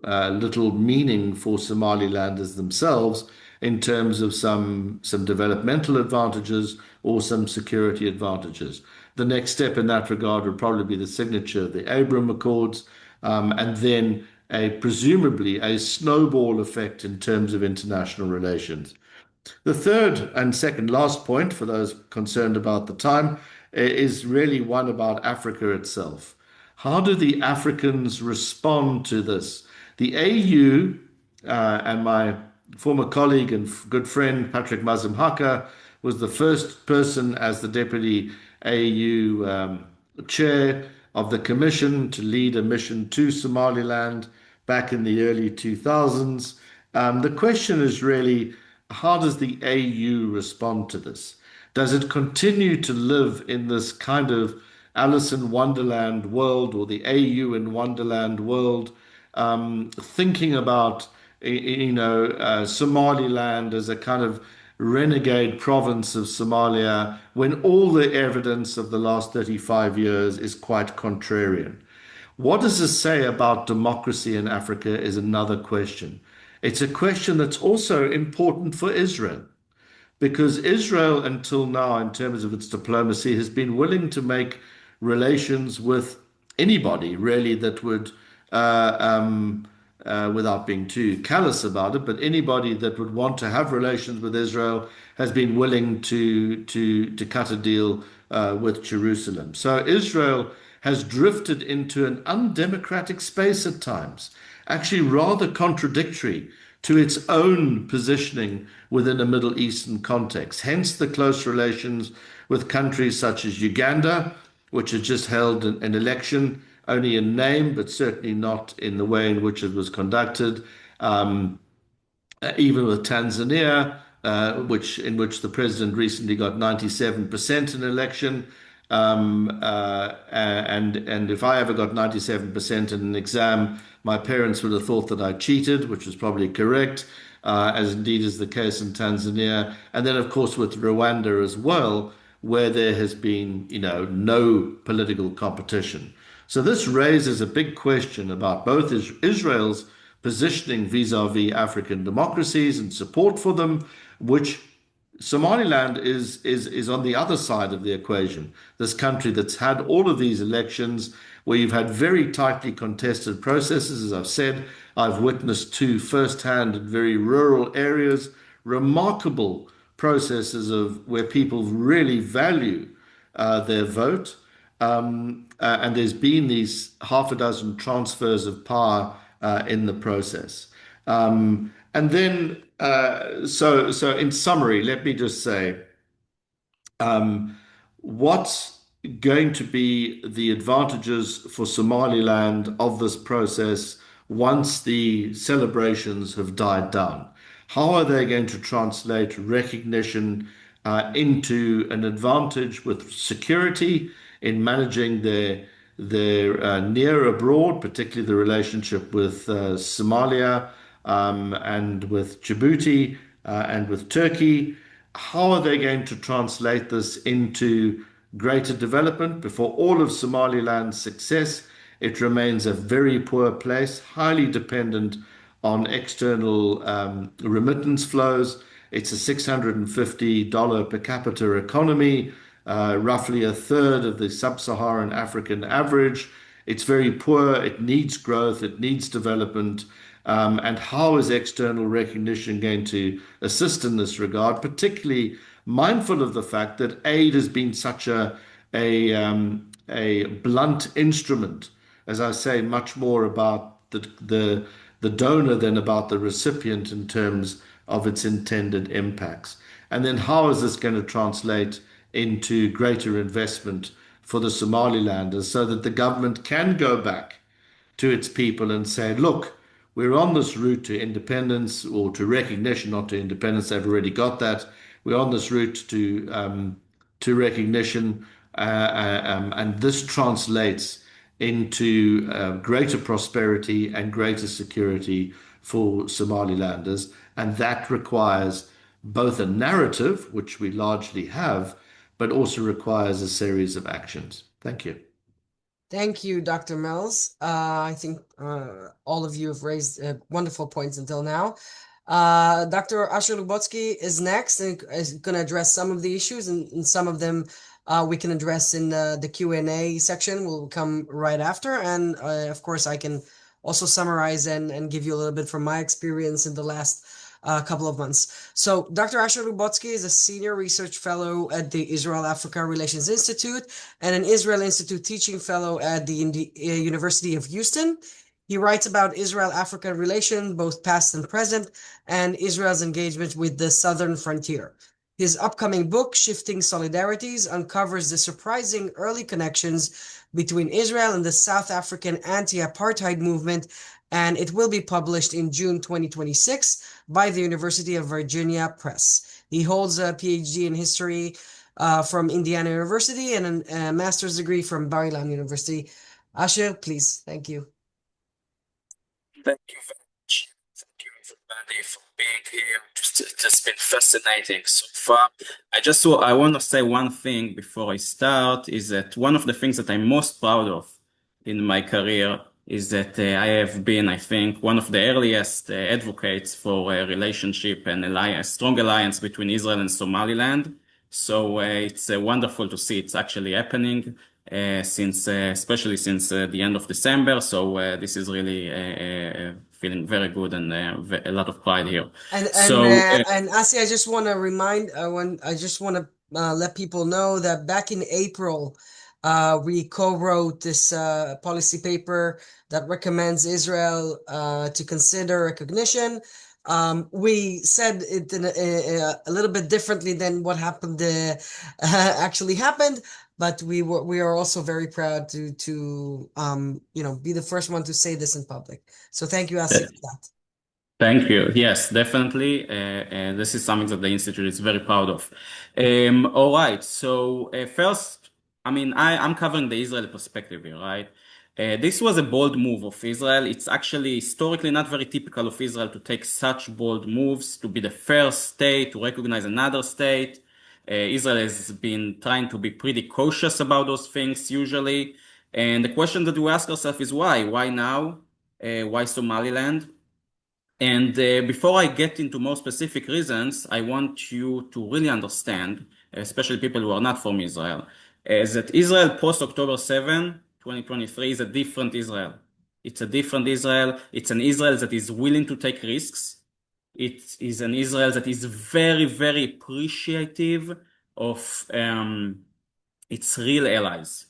meaning for Somalilanders themselves in terms of some developmental advantages or some security advantages. The next step in that regard would probably be the signature of the Abraham Accords, and then presumably a snowball effect in terms of international relations. The third and second last point, for those concerned about the time, is really one about Africa itself. How do the Africans respond to this? The AU, and my former colleague and good friend Patrick Mazimhaka was the first person as the deputy AU chair of the commission to lead a mission to Somaliland back in the early 2000s. The question is really, how does the AU respond to this? Does it continue to live in this kind of Alice in Wonderland world, or the AU in Wonderland world, thinking about Somaliland as a kind of renegade province of Somalia, when all the evidence of the last 35 years is quite contrarian? What does this say about democracy in Africa is another question. It's a question that's also important for Israel, because Israel, until now, in terms of its diplomacy, has been willing to make relations with anybody, really, that would, without being too callous about it, but anybody that would want to have relations with Israel has been willing to cut a deal with Jerusalem. So Israel has drifted into an undemocratic space at times, actually rather contradictory to its own positioning within a Middle Eastern context. Hence the close relations with countries such as Uganda, which has just held an election, only in name, but certainly not in the way in which it was conducted. Even with Tanzania, in which the president recently got 97% in election. And if I ever got 97% in an exam, my parents would have thought that I cheated, which was probably correct, as indeed is the case in Tanzania. And then, of course, with Rwanda as well, where there has been, no political competition. So this raises a big question about both Israel's positioning vis-a-vis African democracies and support for them, which Somaliland is on the other side of the equation. This country that's had all of these elections, where you've had very tightly contested processes. As I've said, I've witnessed two firsthand in very rural areas, remarkable processes of where people really value their vote. And there's been these half a dozen transfers of power in the process. And then, so in summary, let me just say, what's going to be the advantages for Somaliland of this process once the celebrations have died down? How are they going to translate recognition into an advantage with security in managing their near abroad, particularly the relationship with Somalia and with Djibouti and with Turkey? How are they going to translate this into greater development? Before all of Somaliland's success It remains a very poor place, highly dependent on external remittance flows. It's a $650 per capita economy, roughly a third of the sub-Saharan African average. It's very poor. It needs growth. It needs development. And how is external recognition going to assist in this regard, particularly mindful of the fact that aid has been such a blunt instrument, as I say, much more about the donor than about the recipient in terms of its intended impacts. And then how is this going to translate into greater investment for the Somalilanders so that the government can go back to its people and say, look, we're on this route to independence or to recognition, not to independence. They've already got that. We're on this route to recognition, and this translates into greater prosperity and greater security for Somalilanders, and that requires both a narrative, which we largely have, but also requires a series of actions. Thank you. Thank you, Dr. Mills. I think all of you have raised wonderful points until now. Dr. Asher Lubotsky is next and is going to address some of the issues, and some of them we can address in the Q&A section. Will come right after. And of course, I can also summarize and give you a little bit from my experience in the last couple of months. So Dr. Asher Lubotsky is a senior research fellow at the Israel-Africa Relations Institute and an Israel Institute teaching fellow at the University of Houston. He writes about Israel-Africa relations, both past and present, and Israel's engagement with the southern frontier. His upcoming book, Shifting Solidarities, uncovers the surprising early connections between Israel and the South African anti-apartheid movement, and it will be published in June 2026 by the University of Virginia Press. He holds a PhD in history from Indiana University and a master's degree from Bar Ilan University. Asher, please. Thank you. Thank you very much. Thank you everybody for being here. It's been fascinating so far. I want to say one thing before I start, is that one of the things that I'm most proud of in my career is that I have been, I think, one of the earliest advocates for a relationship and a strong alliance between Israel and Somaliland. So it's wonderful to see it's actually happening. Especially since the end of December. So this is really feeling very good and a lot of pride here. And Asi, I just want to let people know that back in April, we co-wrote this policy paper that recommends Israel to consider recognition. We said it in a little bit differently than what happened actually happened. But we are also very proud to be the first one to say this in public. So thank you, Asi, for that. Thank you. Yes, definitely. This is something that the Institute is very proud of. All right. So first, I'm covering the Israeli perspective here, right? This was a bold move of Israel. It's actually historically not very typical of Israel to take such bold moves, to be the first state to recognize another state. Israel has been trying to be pretty cautious about those things usually. And the question that we ask ourselves is why? Why now? Why Somaliland? And before I get into more specific reasons, I want you to really understand, especially people who are not from Israel, is that Israel post-October 7, 2023 is a different Israel. It's a different Israel. It's an Israel that is willing to take risks. It is an Israel that is very, very appreciative of its real allies.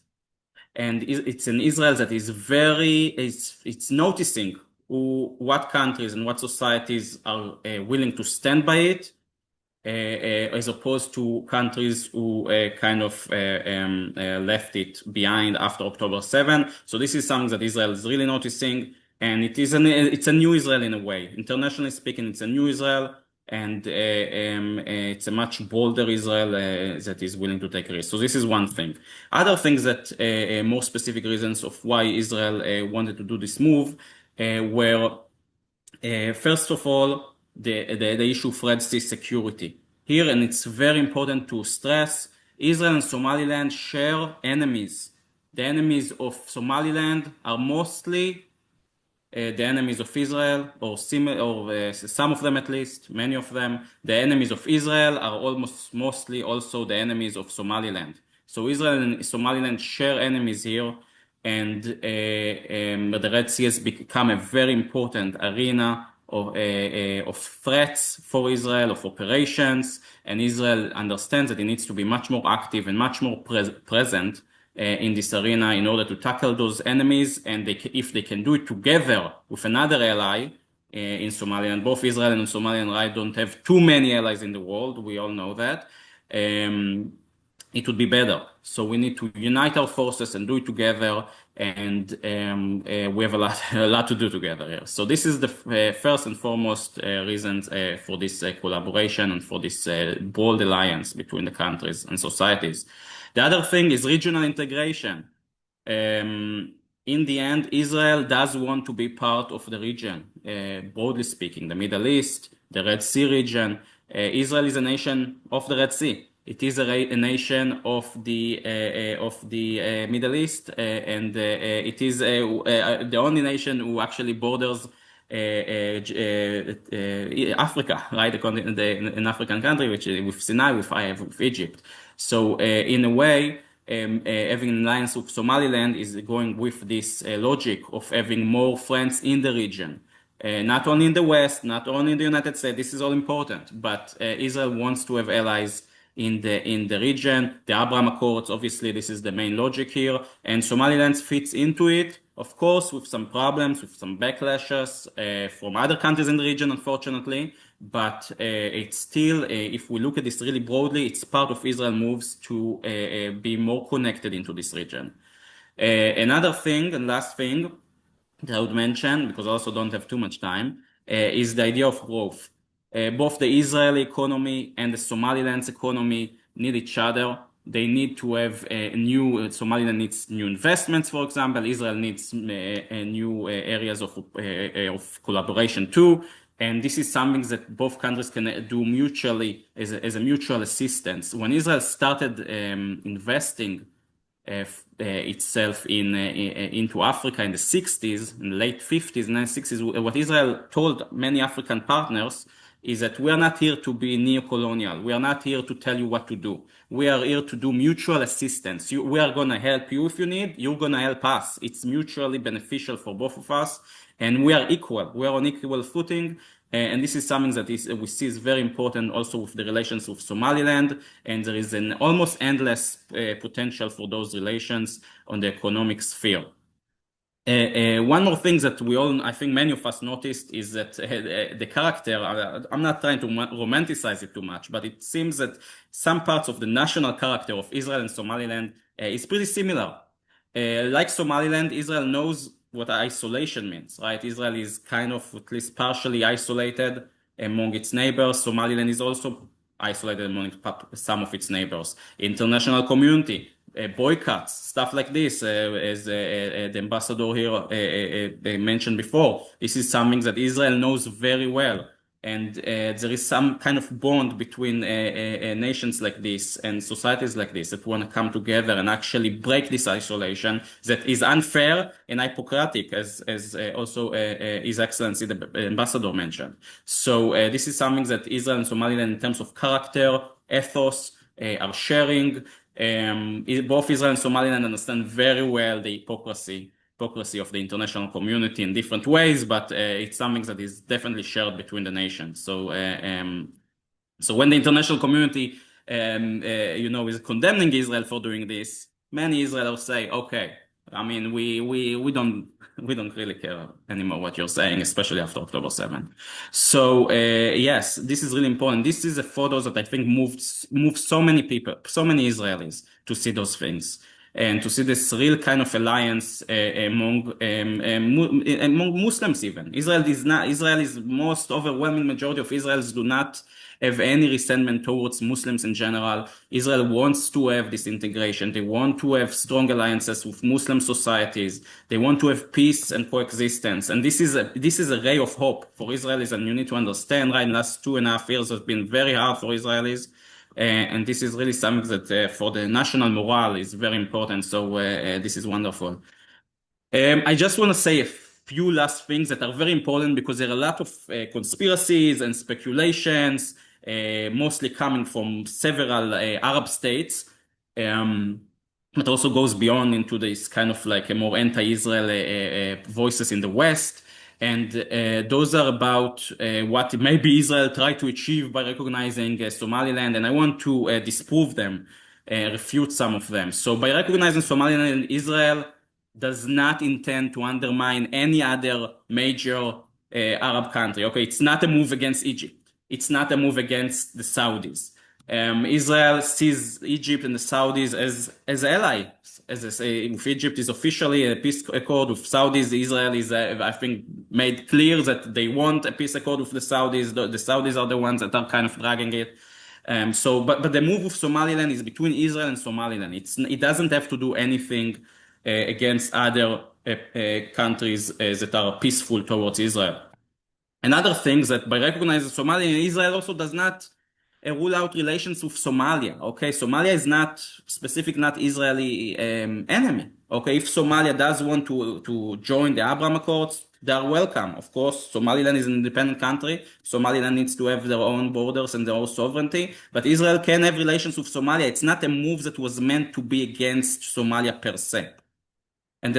And it's an Israel that is it's noticing what countries and what societies are willing to stand by it, as opposed to countries who left it behind after October 7. So this is something that Israel is really noticing. And it's a new Israel in a way. Internationally speaking, it's a new Israel, and it's a much bolder Israel that is willing to take risks. So this is one thing. Other things that more specific reasons of why Israel wanted to do this move were, first of all, the issue of Red Sea security. Here, and it's very important to stress, Israel and Somaliland share enemies. The enemies of Somaliland are mostly the enemies of Israel, or some of them at least, many of them. The enemies of Israel are almost mostly also the enemies of Somaliland. So Israel and Somaliland share enemies here, and the Red Sea has become a very important arena of threats for Israel, of operations, and Israel understands that it needs to be much more active and much more present in this arena in order to tackle those enemies, and if they can do it together with another ally in Somaliland. Both Israel and Somaliland, right, don't have too many allies in the world. We all know that. It would be better. So we need to unite our forces and do it together, and we have a lot to do together here. So this is the first and foremost reasons for this collaboration and for this bold alliance between the countries and societies. The other thing is regional integration. In the end, Israel does want to be part of the region, broadly speaking, the Middle East, the Red Sea region. Israel is a nation of the Red Sea. It is a nation of the Middle East, and it is the only nation who actually borders Africa, right? An African country, which with Sinai, with Egypt. So in a way, having an alliance with Somaliland is going with this logic of having more friends in the region. Not only in the West, not only in the United States, this is all important, but Israel wants to have allies in the region. The Abraham Accords, obviously, this is the main logic here, and Somaliland fits into it, of course, with some problems, with some backlashes from other countries in the region, unfortunately, but it's still, if we look at this really broadly, it's part of Israel's moves to be more connected into this region. Another thing, and last thing that I would mention, because I also don't have too much time, is the idea of growth. Both the Israeli economy and the Somaliland's economy need each other. They need to have Somaliland needs new investments, for example. Israel needs new areas of collaboration too. And this is something that both countries can do mutually as a mutual assistance. When Israel started investing itself into Africa in the 60s, in the late 50s, 1960s, what Israel told many African partners is that we are not here to be neo-colonial. We are not here to tell you what to do. We are here to do mutual assistance. We are going to help you if you need. You're going to help us. It's mutually beneficial for both of us. And we are equal. We are on equal footing. And this is something that we see is very important also with the relations with Somaliland. And there is an almost endless potential for those relations on the economic sphere. One more thing that I think many of us noticed is that the character, I'm not trying to romanticize it too much, but it seems that some parts of the national character of Israel and Somaliland is pretty similar. Like Somaliland, Israel knows what isolation means, right? Israel is kind of at least partially isolated among its neighbors. Somaliland is also isolated among some of its neighbors. International community, boycotts, stuff like this, as the ambassador here mentioned before. This is something that Israel knows very well. And there is some kind of bond between nations like this and societies like this that want to come together and actually break this isolation that is unfair and hypocritic, as also His Excellency the Ambassador mentioned. So this is something that Israel and Somaliland, in terms of character, ethos, are sharing. Both Israel and Somaliland understand very well the hypocrisy of the international community in different ways, but it's something that is definitely shared between the nations. So when the international community, is condemning Israel for doing this, many Israelis say, okay, I mean, we don't really care anymore what you're saying, especially after October 7th. So yes, this is really important. This is a photo that I think moved so many people, so many Israelis to see those things and to see this real kind of alliance among Muslims even. Israel's most overwhelming majority of Israelis do not have any resentment towards Muslims in general. Israel wants to have this integration. They want to have strong alliances with Muslim societies. They want to have peace and coexistence. And this is a ray of hope for Israelis. And you need to understand, right, the last 2.5 years have been very hard for Israelis. And this is really something that for the national morale is very important. So this is wonderful. I just want to say a few last things that are very important because there are a lot of conspiracies and speculations, mostly coming from several Arab states. It also goes beyond into this kind of like a more anti-Israel voices in the West. And those are about what maybe Israel tried to achieve by recognizing Somaliland. And I want to disprove them, refute some of them. So by recognizing Somaliland, Israel does not intend to undermine any other major Arab country. Okay, it's not a move against Egypt. It's not a move against the Saudis. Israel sees Egypt and the Saudis as allies. As I say, if Egypt is officially a peace accord with Saudis, Israel is, I think, made clear that they want a peace accord with the Saudis. The Saudis are the ones that are kind of dragging it. But the move of Somaliland is between Israel and Somaliland. It doesn't have to do anything against other countries that are peaceful towards Israel. Another thing that by recognizing Somalia, Israel also does not rule out relations with Somalia. Okay, Somalia is not Israeli enemy. Okay, if Somalia does want to join the Abraham Accords, they are welcome. Of course, Somaliland is an independent country. Somaliland needs to have their own borders and their own sovereignty. But Israel can have relations with Somalia. It's not a move that was meant to be against Somalia per se. And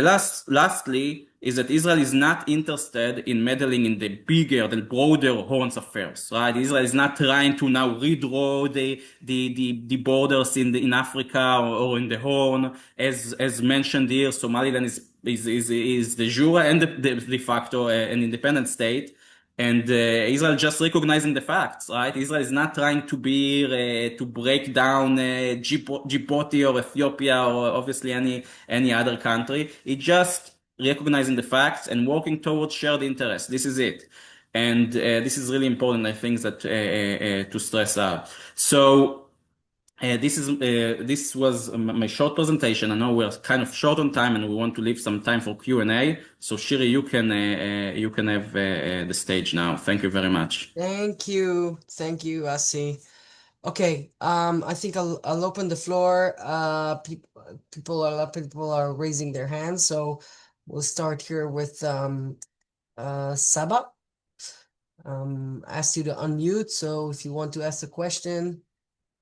lastly, is that Israel is not interested in meddling in the bigger, the broader Horn's affairs, right? Israel is not trying to now redraw the borders in Africa or in the Horn. As mentioned here, Somaliland is de jure and de facto an independent state. And Israel just recognizing the facts, right? Israel is not trying to to break down Djibouti or Ethiopia or obviously any other country. It's just recognizing the facts and working towards shared interests. This is it. And this is really important, I think, that to stress out. So this was my short presentation. I know we're kind of short on time, and we want to leave some time for Q&A. So Shiri, you can have the stage now. Thank you very much. Thank you, Asi. Okay, I think I'll open the floor. A lot of people are raising their hands, so we'll start here with Saba. Ask you to unmute, so if you want to ask a question,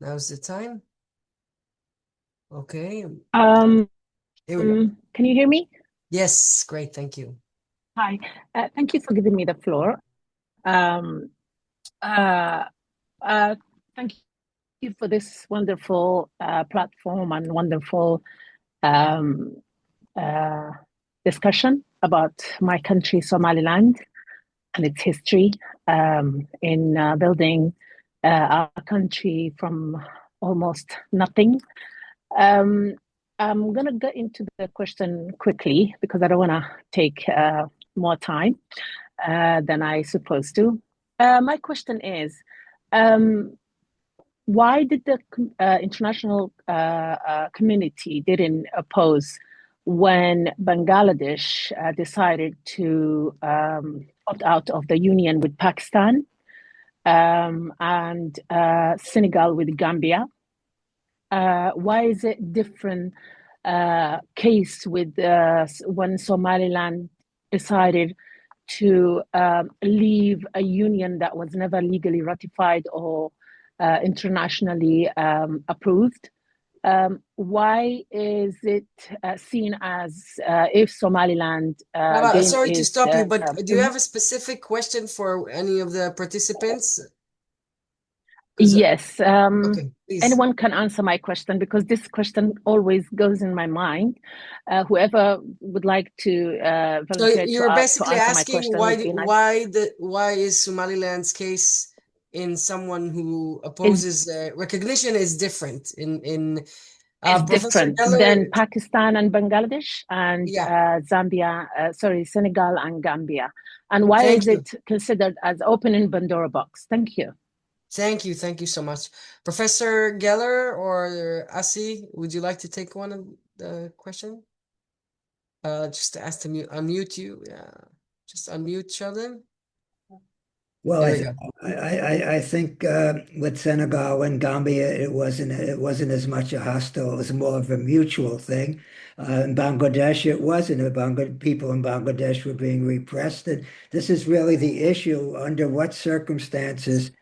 now's the time. Okay. Here we go. Can you hear me? Yes, great, thank you. Hi, thank you for giving me the floor. Thank you for this wonderful platform and wonderful discussion about my country, Somaliland, and its history in building our country from almost nothing. I'm going to get into the question quickly because I don't want to take more time than I supposed to. My question is, why did the international community didn't oppose when Bangladesh decided to opt out of the union with Pakistan and Senegal with Gambia? Why is it different case with when Somaliland decided to leave a union that was never legally ratified or internationally approved? Why is it seen as if Somaliland sorry to stop you, but do you have a specific question for any of the participants? Yes. Okay, please. Anyone can answer my question because this question always goes in my mind. Whoever would like to volunteer So you're basically to answer asking my question why is Somaliland's case in someone who opposes recognition is different in it's Professor different Geller, than Pakistan and Bangladesh and Senegal and Gambia. And why is it considered as opening Pandora box? Thank you. Thank you so much. Professor Geller or Asi, would you like to take one of the question? Just to ask to unmute you. Yeah, just unmute Sheldon. Well, There we go. I think with Senegal and Gambia, it wasn't as much a hostile. It was more of a mutual thing. In Bangladesh, it wasn't. People in Bangladesh were being repressed, and this is really the issue. Under what circumstances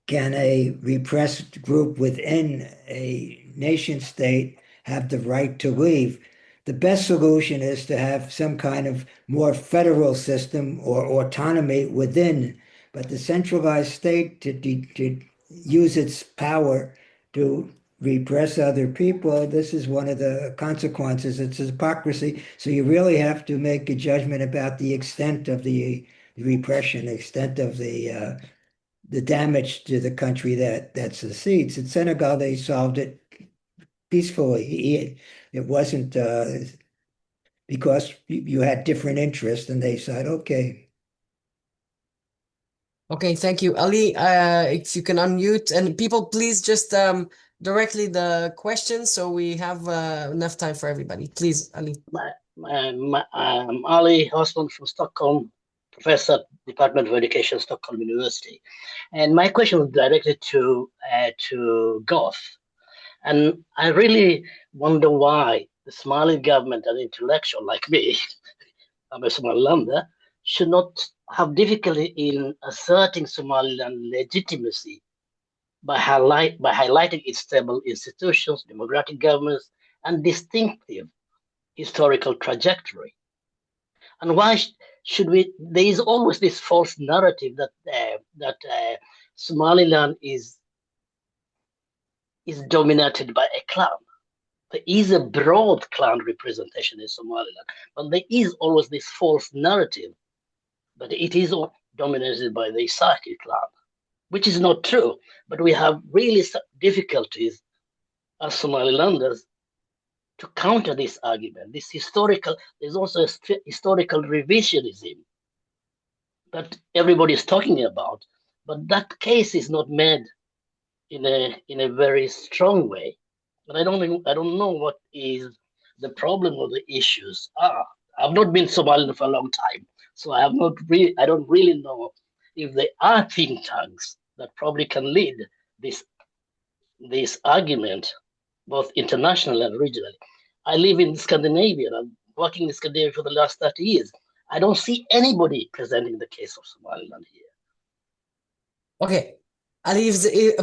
can a repressed group within a nation state have the right to leave? The best solution is to have some kind of more federal system or autonomy within, but the centralized state to use its power to repress other people, this is one of the consequences. It's hypocrisy. So you really have to make a judgment about the extent of the repression, extent of the damage to the country that succeeds. In Senegal, they solved it peacefully. It wasn't because you had different interests, and they said, okay. Okay, thank you. Ali, if you can unmute, and people, please just directly the questions so we have enough time for everybody. Please, Ali. I'm Ali Osman from Stockholm, professor, Department of Education, Stockholm University. And my question was directed to Goth. And I really wonder why the Somali government, an intellectual like me, I'm a Somalilander, should not have difficulty in asserting Somaliland legitimacy by highlighting its stable institutions, democratic governments, and distinctive historical trajectory. And why should we? There is always this false narrative that Somaliland is dominated by a clan. There is a broad clan representation in Somaliland, but there is always this false narrative that it is dominated by the Isaki clan, which is not true. But we have really difficulties as Somalilanders to counter this argument. There's also a historical revisionism that everybody is talking about, but that case is not made in a very strong way. And I don't know what is the problem or the issues are. I've not been Somaliland for a long time, so I don't really know if there are think tanks that probably can lead this argument, both international and regionally. I live in Scandinavia. I'm working in Scandinavia for the last 30 years. I don't see anybody presenting the case of Somaliland here. Okay. Ali,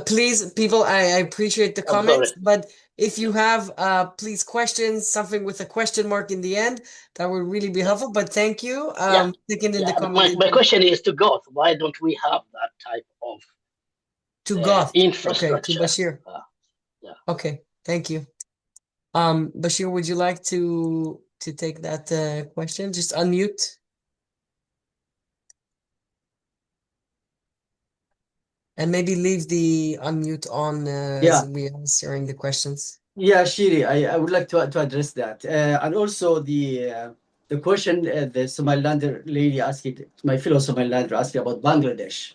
please, people, I appreciate the comments, but if you have, please, questions, something with a question mark in the end, that would really be helpful. But thank you. Thinking in the comments. My question is to Goth. Why don't we have that type of infrastructure? Okay, to Bashir. Yeah. Okay, thank you. Bashir, would you like to take that question? Just unmute. And maybe leave the unmute on as we are answering the questions. Yeah, Shiri, I would like to address that. And also the question the Somalilander lady asked, my fellow Somalilander asked about Bangladesh.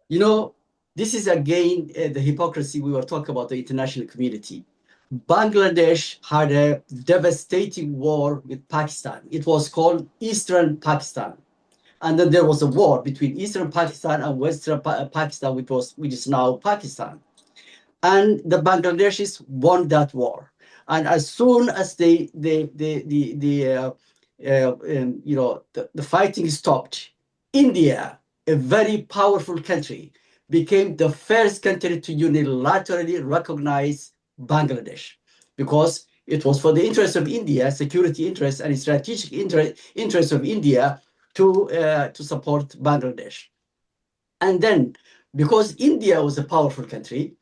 You know, this is again the hypocrisy we were talking about, the international community. Bangladesh had a devastating war with Pakistan. It was called Eastern Pakistan. And then there was a war between Eastern Pakistan and Western Pakistan, which is now Pakistan. And the Bangladeshis won that war. And as soon as the fighting stopped, India, a very powerful country, became the first country to unilaterally recognize Bangladesh, because it was for the interest of India, security interests and strategic interest of India to support Bangladesh. And then, because India was a powerful country,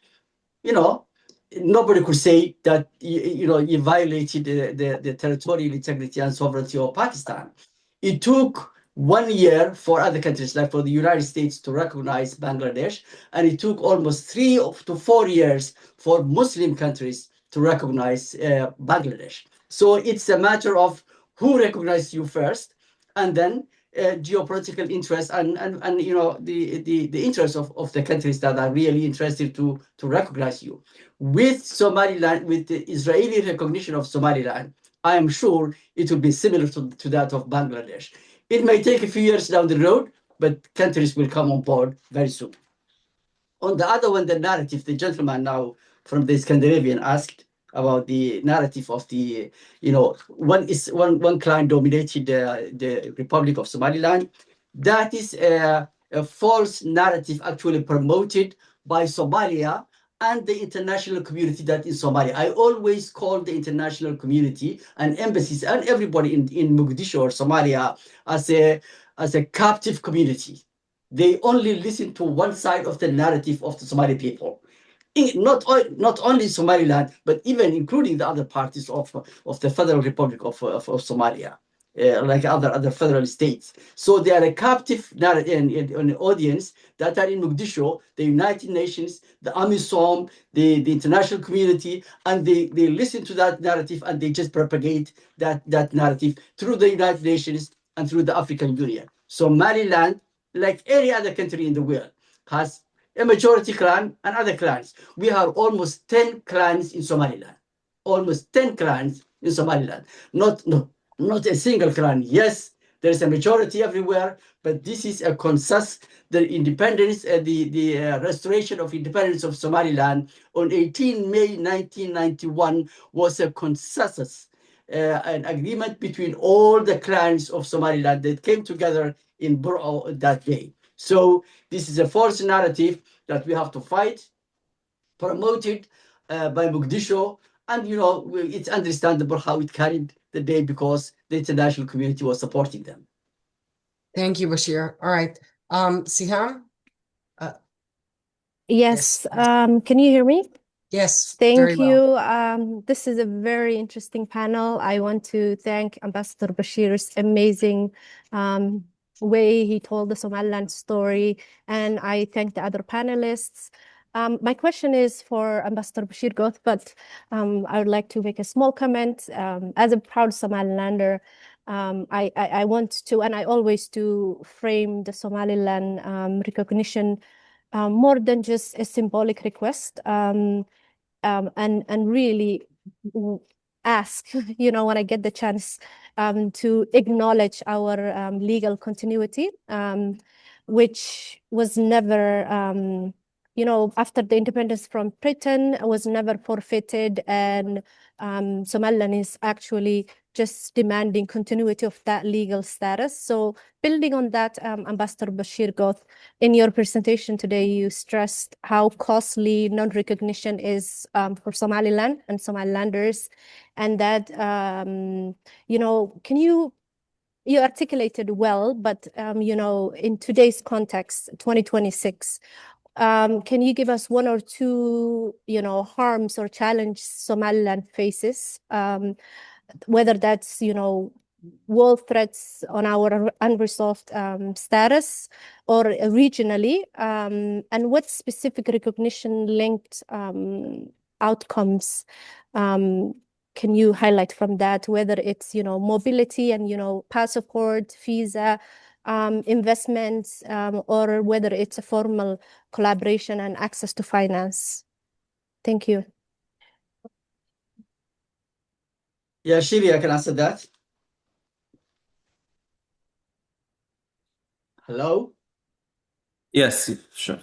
nobody could say that you violated the territorial integrity and sovereignty of Pakistan. It took 1 year for other countries, like for the United States, to recognize Bangladesh, and it took almost 3 to 4 years for Muslim countries to recognize Bangladesh. So it's a matter of who recognized you first, and then geopolitical interest and the interest of the countries that are really interested to recognize you. With Somaliland, with the Israeli recognition of Somaliland, I am sure it will be similar to that of Bangladesh. It may take a few years down the road, but countries will come on board very soon. On the other one, the narrative, the gentleman now from the Scandinavian asked about the narrative of the, one clan dominated the Republic of Somaliland. That is a false narrative actually promoted by Somalia and the international community that is Somalia. I always call the international community and embassies and everybody in Mogadishu or Somalia as a captive community. They only listen to one side of the narrative of the Somali people. Not only Somaliland, but even including the other parties of the Federal Republic of Somalia, like other federal states. So they are a captive an audience that are in Mogadishu, the United Nations, the AMISOM, the international community, and they listen to that narrative and they just propagate that narrative through the United Nations and through the African Union. Somaliland, like any other country in the world, has a majority clan and other clans. We have almost 10 clans in Somaliland. Almost 10 clans in Somaliland. Not a single clan. Yes, there is a majority everywhere, but this is a consensus. The independence, the restoration of independence of Somaliland on 18 May 1991 was a consensus, an agreement between all the clans of Somaliland that came together in Bur'o that day. So this is a false narrative that we have to fight, promoted by Mogadishu, and it's understandable how it carried the day because the international community was supporting them. Thank you, Bashir. All right. Siham? Yes, can you hear me? Yes, very Thank well. you. This is a very interesting panel. I want to thank Ambassador Bashir's amazing way he told the Somaliland story, and I thank the other panelists. My question is for Ambassador Bashir Goth, but I would like to make a small comment. As a proud Somalilander, I want to, and I always do, frame the Somaliland recognition more than just a symbolic request, and really ask, when I get the chance, to acknowledge our legal continuity, which was never, after the independence from Britain, was never forfeited, and Somaliland is actually just demanding continuity of that legal status. So building on that, Ambassador Bashir Goth, in your presentation today, you stressed how costly non-recognition is for Somaliland and Somalilanders, and that, you articulated well, but, in today's context, 2026, can you give us one or two, harms or challenges Somaliland faces, whether that's, world threats on our unresolved status or regionally, and what specific recognition-linked outcomes can you highlight from that, whether it's, mobility and, passport, visa, investments, or whether it's a formal collaboration and access to finance? Thank you. Yeah, Shiri, I can answer that. Hello? Yes, sure.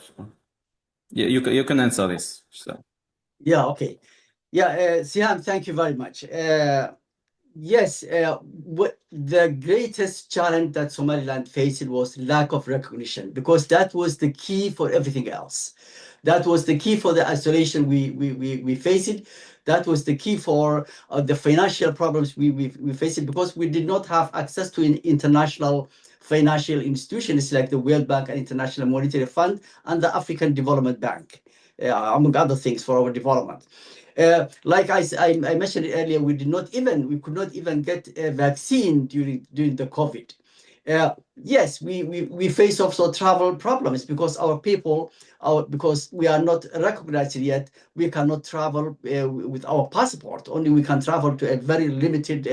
Yeah, you can answer this. So. Yeah, okay. Yeah, Siham, thank you very much. Yes, what the greatest challenge that Somaliland faced was lack of recognition, because that was the key for everything else. That was the key for the isolation we faced. That was the key for the financial problems we faced, because we did not have access to international financial institutions like the World Bank and International Monetary Fund and the African Development Bank, among other things for our development. Like I mentioned earlier, we could not even get a vaccine during the COVID. Yes, we face also travel problems because our people, because we are not recognized yet, we cannot travel with our passport. Only we can travel to a very limited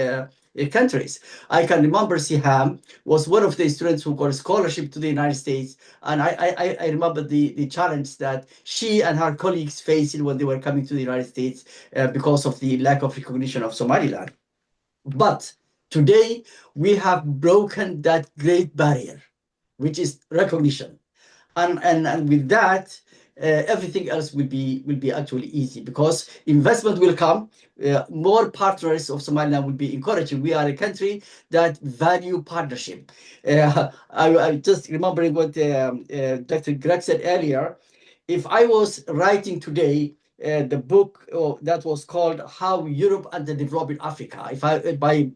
countries. I can remember Siham was one of the students who got a scholarship to the United States, and I remember the challenge that she and her colleagues faced when they were coming to the United States because of the lack of recognition of Somaliland. But today we have broken that great barrier. which is recognition. And with that, everything else will be actually easy, because investment will come. More partners of Somaliland will be encouraged. We are a country that value partnership. I just remembering what Dr. Greg said earlier. If I was writing today the book that was called "How Europe Underdeveloped Africa,"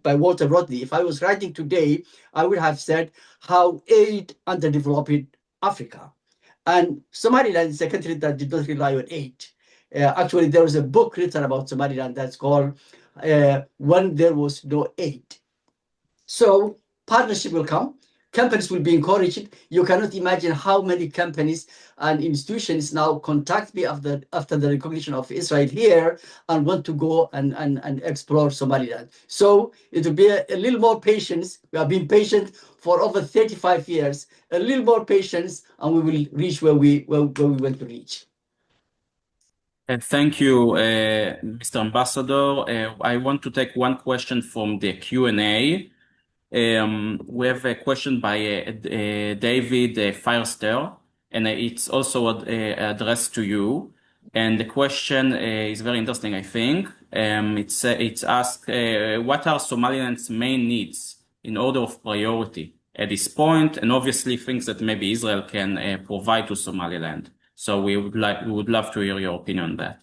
by Walter Rodney, if I was writing today, I would have said how aid underdeveloped Africa. And Somaliland is a country that did not rely on aid. Actually, there was a book written about Somaliland that's called "When There Was No Aid." So partnership will come. Companies will be encouraged. You cannot imagine how many companies and institutions now contact me after the recognition of Israel here and want to go and explore Somaliland. So it will be a little more patience. We have been patient for over 35 years. A little more patience, and we will reach where we want to reach. Thank you, Mr. Ambassador. I want to take one question from the Q&A. We have a question by David Firester, and it's also addressed to you. And the question is very interesting, I think. It's asked, what are Somaliland's main needs in order of priority at this point, and obviously things that maybe Israel can provide to Somaliland. So we would love to hear your opinion on that.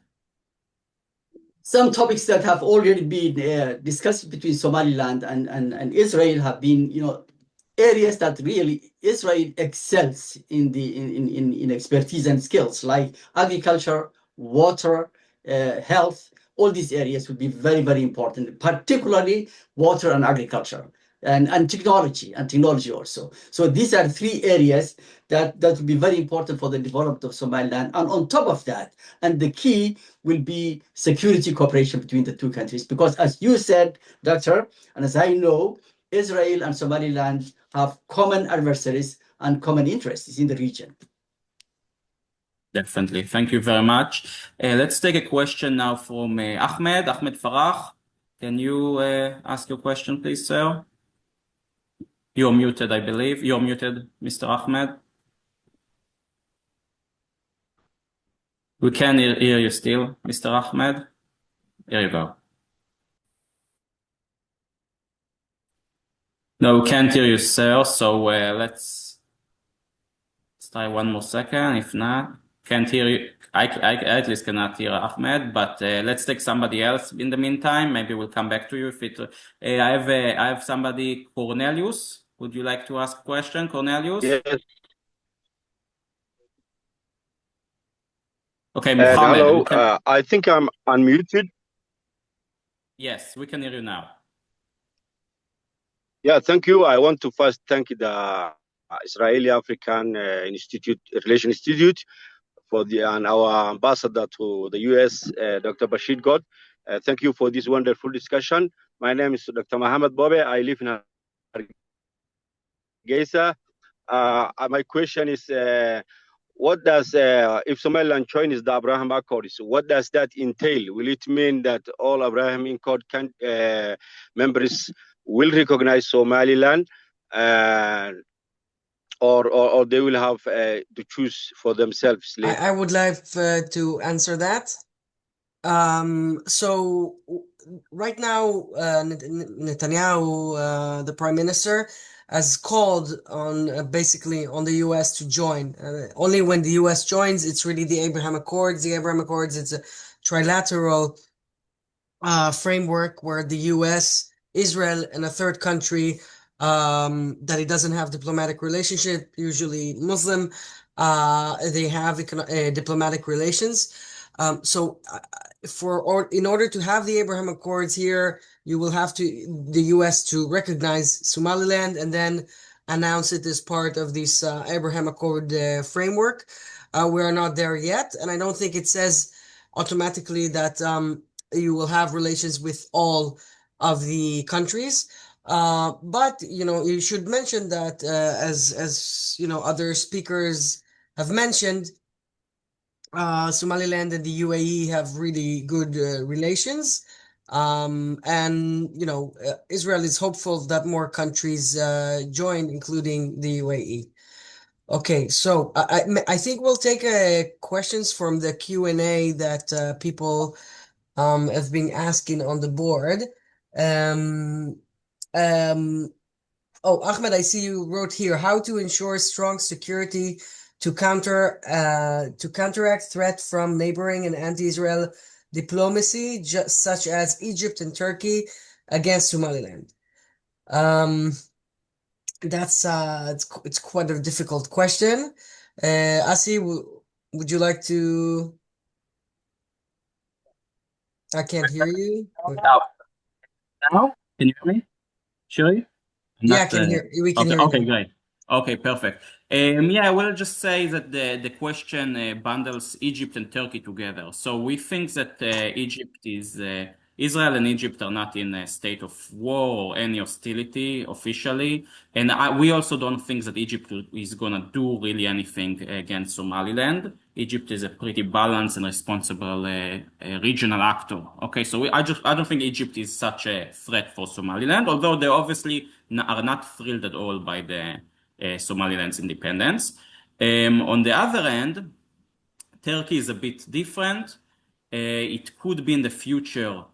Some topics that have already been discussed between Somaliland and Israel have been, areas that really Israel excels in expertise and skills, like agriculture, water, health. All these areas would be very, very important, particularly water and agriculture, and technology also. So these are three areas that will be very important for the development of Somaliland. And on top of that, and the key will be security cooperation between the two countries, because as you said, Doctor, and as I know, Israel and Somaliland have common adversaries and common interests in the region. Definitely. Thank you very much. Let's take a question now from Ahmed Farah. Can you ask your question, please, sir? You're muted, I believe. You're muted, Mr. Ahmed. We can hear you still, Mr. Ahmed. Here you go. No, we can't hear you, sir. So let's try one more second. If not, can't hear you. I at least cannot hear Ahmed, but let's take somebody else in the meantime. Maybe we'll come back to you if it. I have somebody, Cornelius. Would you like to ask a question, Cornelius? Yes. Okay, Mohammed. Hello. I think I'm unmuted. Yes, we can hear you now. Yeah, thank you. I want to first thank the Israeli African Relation Institute and our ambassador to the US, Dr. Bashir God. Thank you for this wonderful discussion. My name is Dr. Mohammed Bobe. I live in Hargeisa. My question is, what does, if Somaliland joins the Abraham Accords, what does that entail? Will it mean that all Abraham Accord members will recognize Somaliland, or they will have to choose for themselves later? I would like to answer that. So right now, Netanyahu, the prime minister, has called on basically on the US to join. Only when the US joins, it's really the Abraham Accords. The Abraham Accords, it's a trilateral framework where the US, Israel, and a third country that it doesn't have diplomatic relationship, usually Muslim, they have diplomatic relations. So in order to have the Abraham Accords here, you will have the US to recognize Somaliland and then announce it as part of this Abraham Accord framework. We are not there yet, and I don't think it says automatically that you will have relations with all of the countries. But you should mention that as other speakers have mentioned, Somaliland and the UAE have really good relations. And Israel is hopeful that more countries join, including the UAE. Okay, so I think we'll take questions from the Q&A that people have been asking on the board. Um, um, Oh, Ahmed, I see you wrote here how to ensure strong security to counteract threat from neighboring and anti-Israel diplomacy, such as Egypt and Turkey against Somaliland. It's quite a difficult question. Asi, would you like to? I can't hear you. Now, can you hear me? Sure? Yeah, Not we can okay. hear you Okay, now. great. Okay, perfect. Yeah, I will just say that the question bundles Egypt and Turkey together. So we think that Egypt is Israel and Egypt are not in a state of war or any hostility officially, and we also don't think that Egypt is gonna do really anything against Somaliland. Egypt is a pretty balanced and responsible regional actor. Okay, so I don't think Egypt is such a threat for Somaliland, although they obviously are not thrilled at all by the Somaliland's independence. On the other hand, Turkey is a bit different. It could be in the future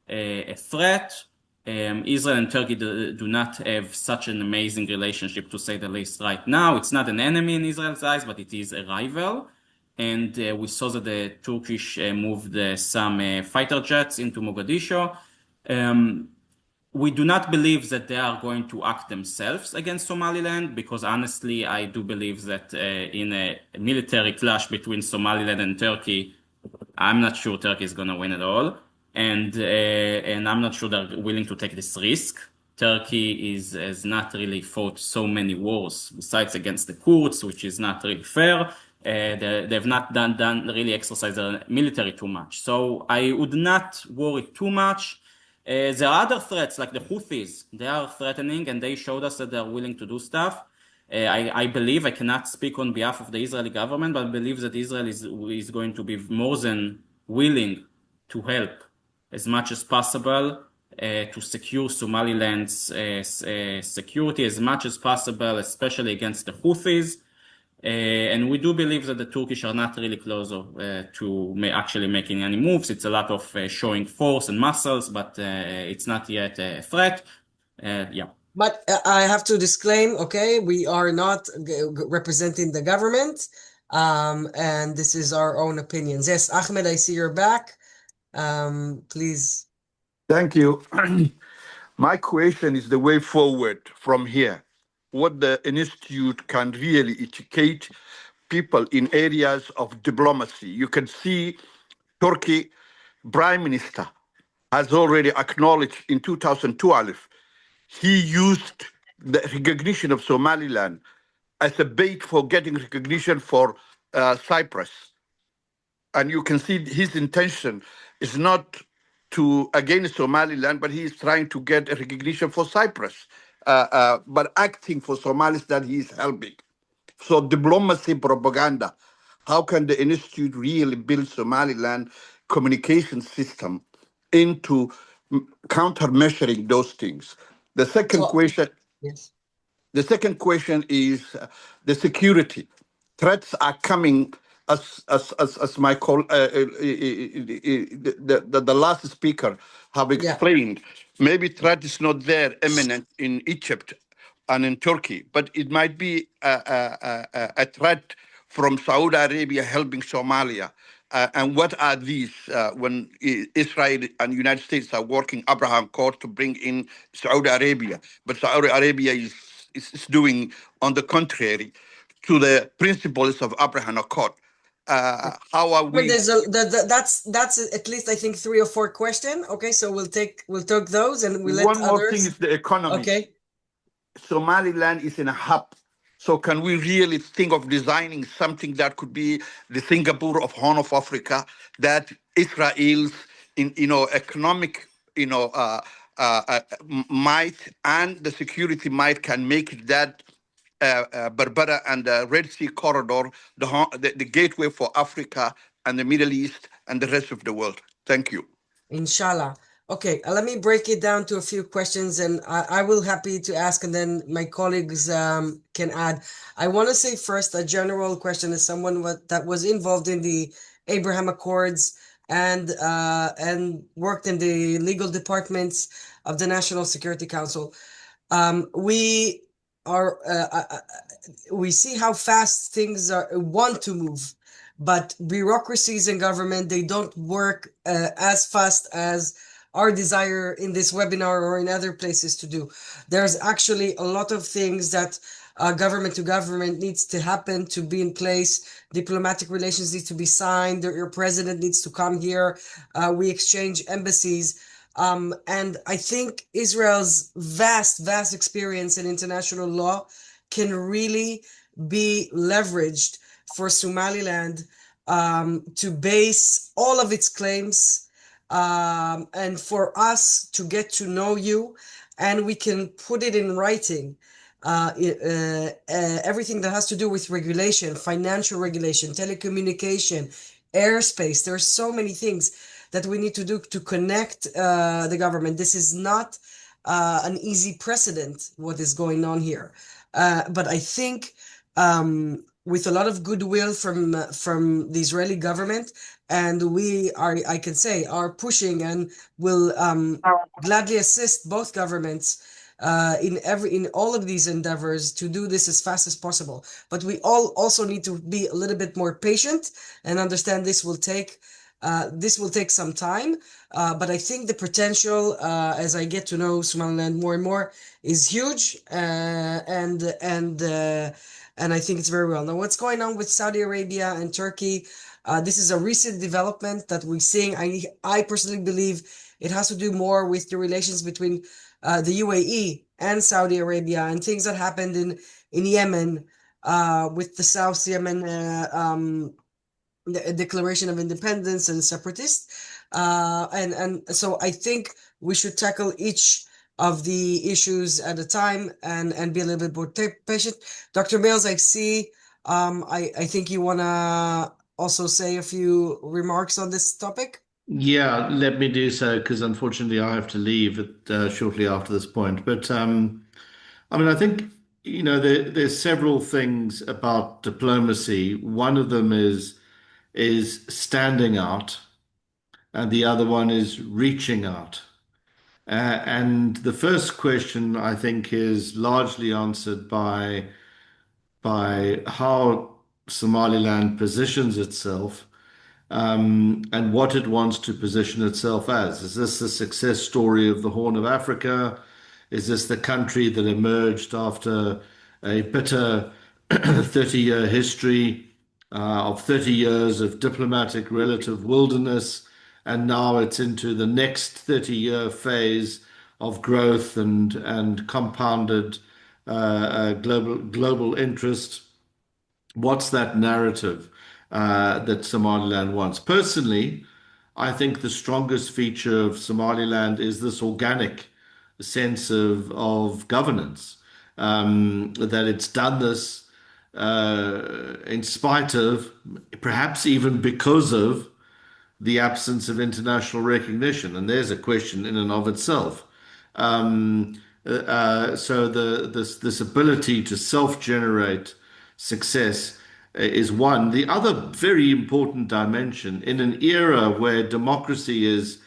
a threat. Israel and Turkey do not have such an amazing relationship, to say the least, right now. It's not an enemy in Israel's eyes, but it is a rival. And we saw that the Turkish moved some fighter jets into Mogadishu. We do not believe that they are going to act themselves against Somaliland, because honestly, I do believe that in a military clash between Somaliland and Turkey, I'm not sure Turkey is going to win at all, and I'm not sure they're willing to take this risk. Turkey has not really fought so many wars besides against the Kurds, which is not really fair. They've not done really exercise their military too much, so I would not worry too much. There are other threats like the Houthis. They are threatening, and they showed us that they're willing to do stuff. I believe, I cannot speak on behalf of the Israeli government, but I believe that Israel is going to be more than willing to help as much as possible to secure Somaliland's security as much as possible, especially against the Houthis. And we do believe that the Turkish are not really closer to actually making any moves. It's a lot of showing force and muscles, but it's not yet a threat. Yeah. But I have to disclaim, okay, we are not representing the government, and this is our own opinions. Yes, Ahmed, I see you're back. Please. Thank you. My question is the way forward from here. What the institute can really educate people in areas of diplomacy. You can see Turkey Prime Minister has already acknowledged in 2012 he used the recognition of Somaliland as a bait for getting recognition for Cyprus. And you can see his intention is not to against Somaliland, but he is trying to get a recognition for Cyprus, but acting for Somalis that he is helping. So diplomacy propaganda. How can the institute really build Somaliland communication system into countermeasuring those things? The second question. Yes. The second question is the security. Threats are coming as my the last speaker have explained. Maybe threat is not there imminent in Egypt and in Turkey, but it might be a threat from Saudi Arabia helping Somalia. And what are these when Israel and United States are working Abraham Accord to bring in Saudi Arabia, but Saudi Arabia is doing on the contrary to the principles of Abraham Accord. How are we? That's at least I think 3 or 4 questions. Okay, so we'll take those and we'll let One more thing others. is the economy. Okay. Somaliland is in a hub. So can we really think of designing something that could be the Singapore of Horn of Africa, that Israel's economic might and the security might can make it that Berbera and the Red Sea corridor the gateway for Africa and the Middle East and the rest of the world. Thank you. Inshallah. Okay, let me break it down to a few questions, and I will happy to ask, and then my colleagues can add. I want to say first a general question as someone that was involved in the Abraham Accords and worked in the legal departments of the National Security Council. We are we see how fast things want to move, but bureaucracies in government, they don't work as fast as our desire in this webinar or in other places to do. There's actually a lot of things that government to government needs to happen to be in place. Diplomatic relations need to be signed. Your president needs to come here. We exchange embassies. And I think Israel's vast experience in international law can really be leveraged for Somaliland to base all of its claims and for us to get to know you, and we can put it in writing. Everything that has to do with regulation, financial regulation, telecommunication, airspace. There are so many things that we need to do to connect the government. This is not an easy precedent, what is going on here. But I think with a lot of goodwill from the Israeli government, and we are, I can say, are pushing and will gladly assist both governments in all of these endeavors to do this as fast as possible. But we all also need to be a little bit more patient and understand this will take some time, but I think the potential, as I get to know Somaliland more and more, is huge, and I think it's very well. Now, what's going on with Saudi Arabia and Turkey? This is a recent development that we're seeing. I personally believe it has to do more with the relations between the UAE and Saudi Arabia and things that happened in Yemen with the South Yemen the Declaration of Independence and separatist. And so I think we should tackle each of the issues at a time and be a little bit more patient. Dr. Bales, I see, I think you want to also say a few remarks on this topic. Yeah, let me do so because unfortunately I have to leave shortly after this point. But I mean, I think, there's several things about diplomacy. One of them is standing out, and the other one is reaching out. And the first question, I think, is largely answered by how Somaliland positions itself and what it wants to position itself as. Is this the success story of the Horn of Africa? Is this the country that emerged after a bitter 30-year history of 30 years of diplomatic relative wilderness, and now it's into the next 30-year phase of growth and compounded global interest? What's that narrative that Somaliland wants? Personally, I think the strongest feature of Somaliland is this organic sense of governance, that it's done this in spite of, perhaps even because of, the absence of international recognition. And there's a question in and of itself. So this ability to self-generate success is one. The other very important dimension in an era where democracy is,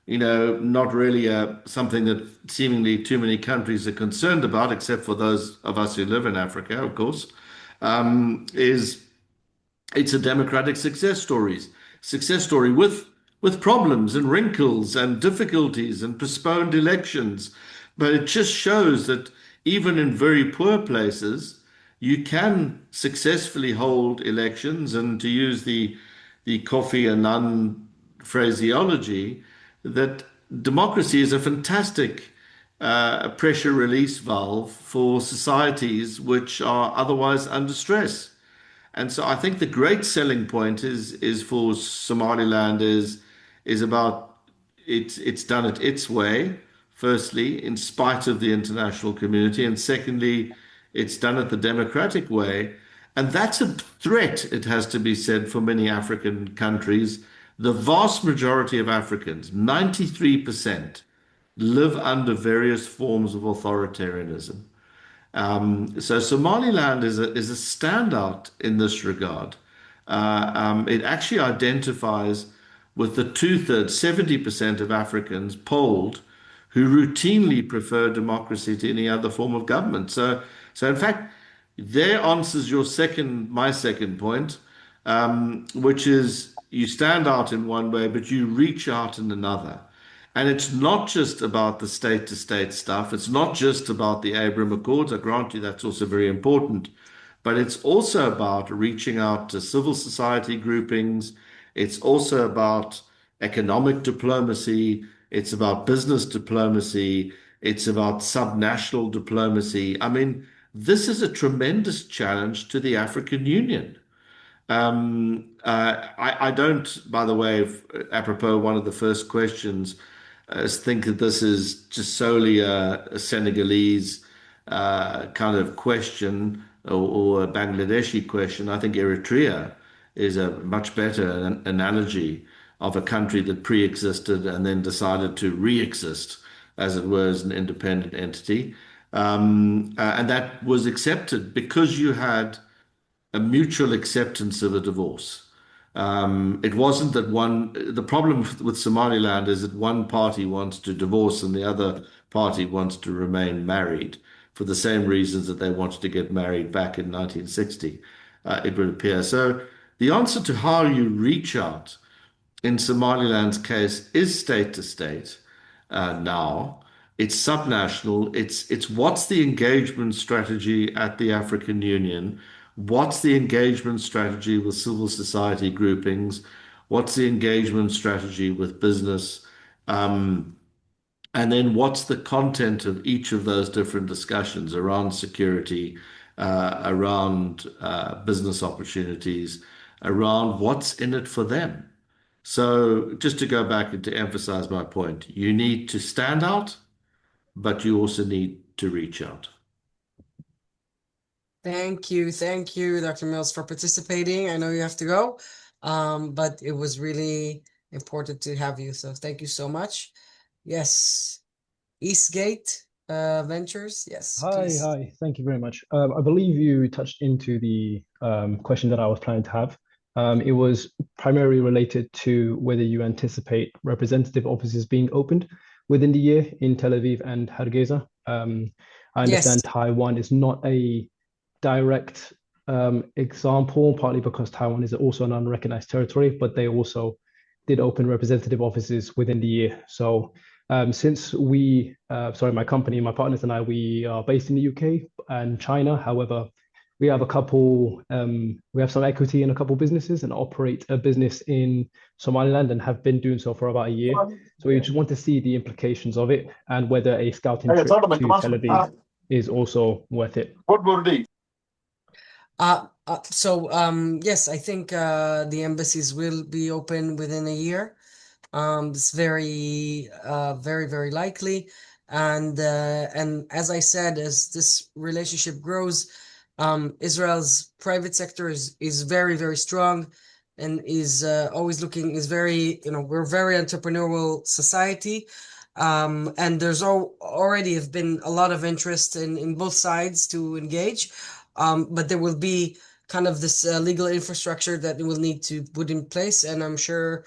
not really something that seemingly too many countries are concerned about, except for those of us who live in Africa, of course, is it's a democratic success story with problems and wrinkles and difficulties and postponed elections. But it just shows that even in very poor places, you can successfully hold elections. And to use the Kofi Annan phraseology, that democracy is a fantastic pressure release valve for societies which are otherwise under stress. And so I think the great selling point is for Somaliland is about it's done it its way, firstly, in spite of the international community, and secondly, it's done it the democratic way. And that's a threat, it has to be said, for many African countries The vast majority of Africans, 93%, live under various forms of authoritarianism. So Somaliland is a standout in this regard. It actually identifies with the two-thirds, 70% of Africans polled who routinely prefer democracy to any other form of government. So in fact, there answers my second point, which is you stand out in one way, but you reach out in another. And it's not just about the state to state stuff. It's not just about the Abraham Accords. I grant you that's also very important. But it's also about reaching out to civil society groupings. It's also about economic diplomacy. It's about business diplomacy. It's about subnational diplomacy. I mean, this is a tremendous challenge to the African Union. I don't, by the way, apropos one of the first questions, think that this is just solely a Senegalese kind of question or a Bangladeshi question. I think Eritrea is a much better analogy of a country that pre-existed and then decided to re-exist, as it were, as an independent entity. And that was accepted because you had a mutual acceptance of a divorce. It wasn't that the problem with Somaliland is that one party wants to divorce and the other party wants to remain married for the same reasons that they wanted to get married back in 1960, it would appear. So the answer to how you reach out in Somaliland's case is state to state now. It's subnational. It's what's the engagement strategy at the African Union? What's the engagement strategy with civil society groupings? What's the engagement strategy with business? And then what's the content of each of those different discussions around security, around business opportunities, around what's in it for them? So just to go back and to emphasize my point, you need to stand out, but you also need to reach out. Thank you, Dr. Mills, for participating. I know you have to go, but it was really important to have you. So thank you so much. Yes, Eastgate Ventures. Yes, please. Hi. Thank you very much. I believe you touched into the question that I was planning to have. It was primarily related to whether you anticipate representative offices being opened within the year in Tel Aviv and Hargeisa. I understand Taiwan is not a direct example, partly because Taiwan is also an unrecognized territory, but they also did open representative offices within the year. So since my company, my partners and I, we are based in the UK and China. However, we have we have some equity in a couple businesses and operate a business in Somaliland and have been doing so for about a year. So we just want to see the implications of it and whether a scouting trip to Tel Aviv is also worth it. Yes, I think the embassies will be open within a year. It's very, very likely. And as I said, as this relationship grows, Israel's private sector is very strong and is always looking, we're a very entrepreneurial society. And there's already have been a lot of interest in both sides to engage. But there will be kind of this legal infrastructure that we'll need to put in place. And I'm sure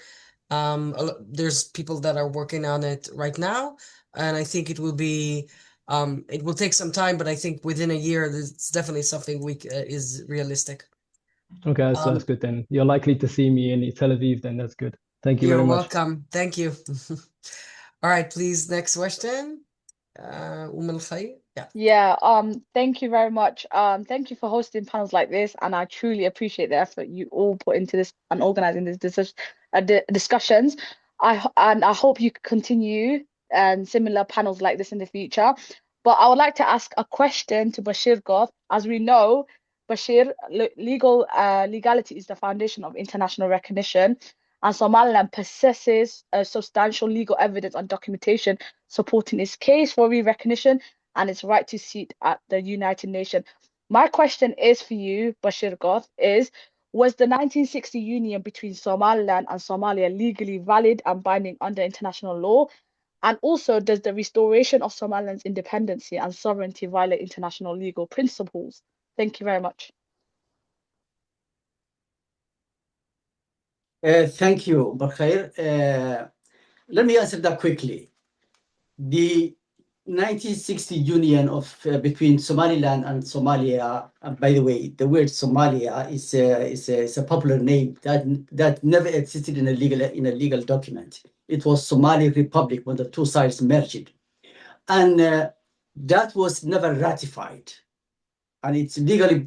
there's people that are working on it right now. And I think it will take some time, but I think within a year, it's definitely something is realistic. Okay, so that's good then. You're likely to see me in Tel Aviv then. That's good. Thank you very much. You're welcome. Thank you. All right, please, next question. Yeah, thank you very much. Thank you for hosting panels like this, and I truly appreciate the effort you all put into this and organizing these discussions. I hope you continue and similar panels like this in the future. But I would like to ask a question to Bashir Goth. As we know, Bashir, legality is the foundation of international recognition, and Somaliland possesses substantial legal evidence and documentation supporting its case for re-recognition and its right to seat at the United Nations. My question is for you, Bashir Goth, is Was the 1960 union between Somaliland and Somalia legally valid and binding under international law? And also, does the restoration of Somaliland's independence and sovereignty violate international legal principles? Thank you very much. Thank you, Bakhair. Let me answer that quickly. The 1960 union of between Somaliland and Somalia. By the way, the word Somalia is a popular name that never existed in a legal document. It was Somali Republic when the two sides merged, and that was never ratified. And it's legally,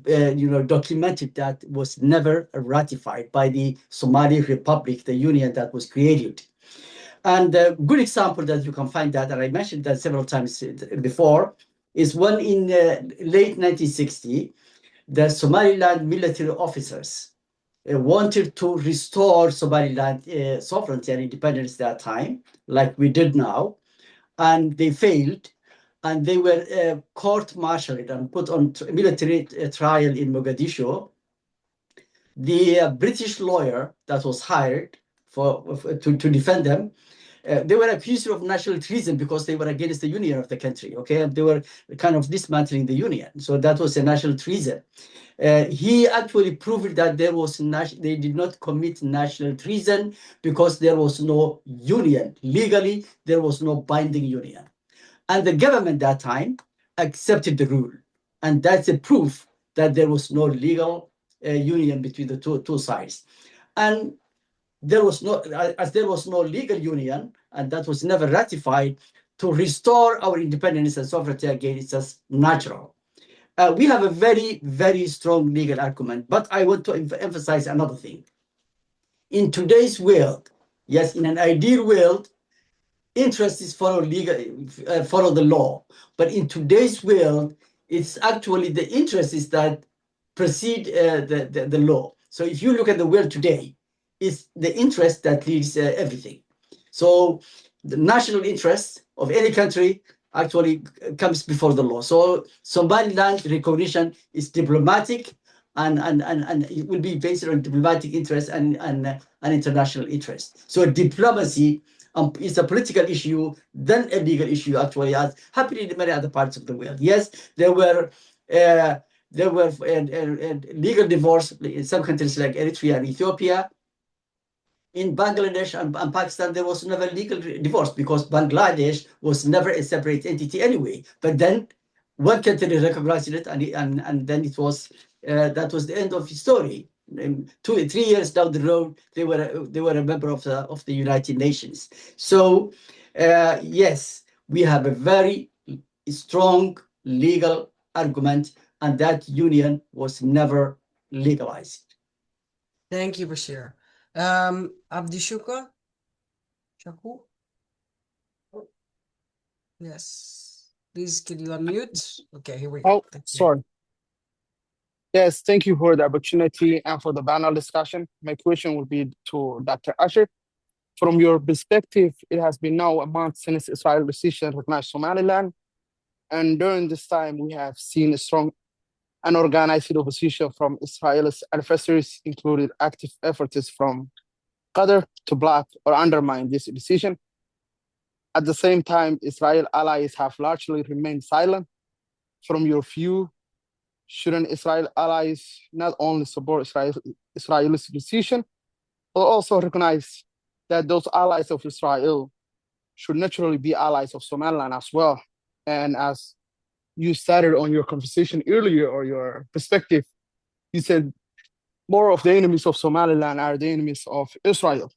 documented that was never ratified by the Somali Republic, the union that was created. And a good example that you can find that, and I mentioned that several times before, is one in late 1960, the Somaliland military officers wanted to restore Somaliland sovereignty and independence at that time, like we did now, and they failed. And they were court-martialed and put on military trial in Mogadishu. The British lawyer that was hired to defend them, they were accused of national treason because they were against the union of the country, okay? And they were kind of dismantling the union. So that was a national treason. He actually proved that they did not commit national treason because there was no union. Legally, there was no binding union. And the government that time accepted the rule. And that's a proof that there was no legal union between the two sides. And there was no legal union, and that was never ratified, to restore our independence and sovereignty again. It's just natural. We have a very, very strong legal argument, but I want to emphasize another thing. In today's world, yes, in an ideal world, interests follow the law. But in today's world, it's actually the interests that precede the law. So if you look at the world today, it's the interest that leads everything. So the national interest of any country actually comes before the law. So Somaliland recognition is diplomatic, and it will be based on diplomatic interest and international interest. So diplomacy is a political issue, then a legal issue, actually, as happened in many other parts of the world. Yes, there were legal divorce in some countries like Eritrea and Ethiopia. In Bangladesh and Pakistan, there was never legal divorce because Bangladesh was never a separate entity anyway. But then one country recognized it, and then it was that was the end of the story. 3 years down the road, they were a member of the United Nations. So yes, we have a very strong legal argument, and that union was never legalized. Thank you, Bashir. Abdishuka? Shaku? Yes. Please, can you unmute? Okay, here we go. Oh, sorry. Yes, thank you for the opportunity and for the panel discussion. My question will be to Dr. Asher. From your perspective, it has been now a month since Israel decision to recognize Somaliland. And during this time, we have seen a strong and organized opposition from Israel's adversaries, including active efforts from Qatar to block or undermine this decision. At the same time, Israel allies have largely remained silent. From your view, shouldn't Israel allies not only support Israel's decision, but also recognize that those allies of Israel should naturally be allies of Somaliland as well? And as you started on your conversation earlier, or your perspective, you said more of the enemies of Somaliland are the enemies of Israel.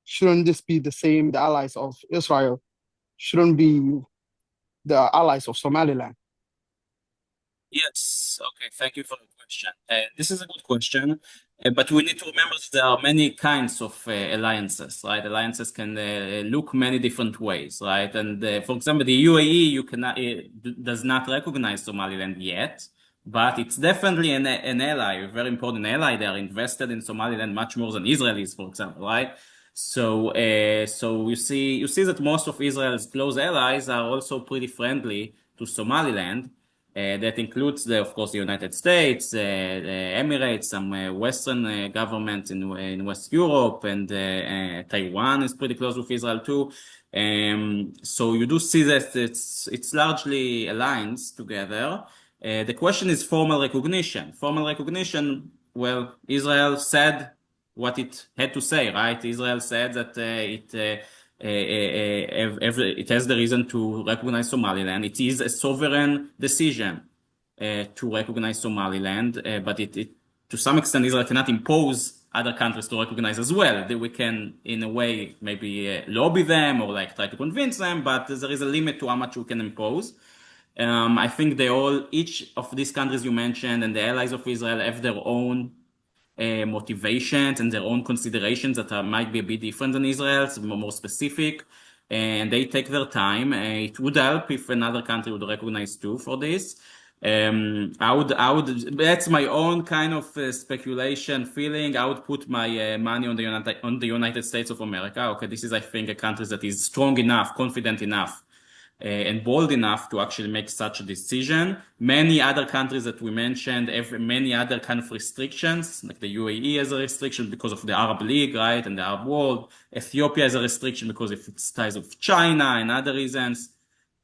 Shouldn't this be the same? The allies of Israel shouldn't be the allies of Somaliland. Yes, okay, thank you for the question. This is a good question, but we need to remember that there are many kinds of alliances, right? Alliances can look many different ways, right? And for example, the UAE does not recognize Somaliland yet, but it's definitely an ally, a very important ally. They are invested in Somaliland much more than Israelis, for example, right? So you see that most of Israel's close allies are also pretty friendly to Somaliland. That includes, of course, the United States, the Emirates, some Western governments in West Europe, and Taiwan is pretty close with Israel too. So you do see that it's largely aligns together. The question is formal recognition. Formal recognition, well, Israel said what it had to say, right? Israel said that it has the reason to recognize Somaliland. It is a sovereign decision to recognize Somaliland, but to some extent, Israel cannot impose other countries to recognize as well. We can, in a way, maybe lobby them or like try to convince them, but there is a limit to how much we can impose. I think each of these countries you mentioned and the allies of Israel have their own motivations and their own considerations that might be a bit different than Israel's, more specific, and they take their time. It would help if another country would recognize too for this. That's my own kind of speculation feeling. I would put my money on the United States of America. Okay, this is, I think, a country that is strong enough, confident enough, and bold enough to actually make such a decision. Many other countries that we mentioned have many other kind of restrictions, like the UAE has a restriction because of the Arab League, right, and the Arab world. Ethiopia has a restriction because of its ties with China and other reasons.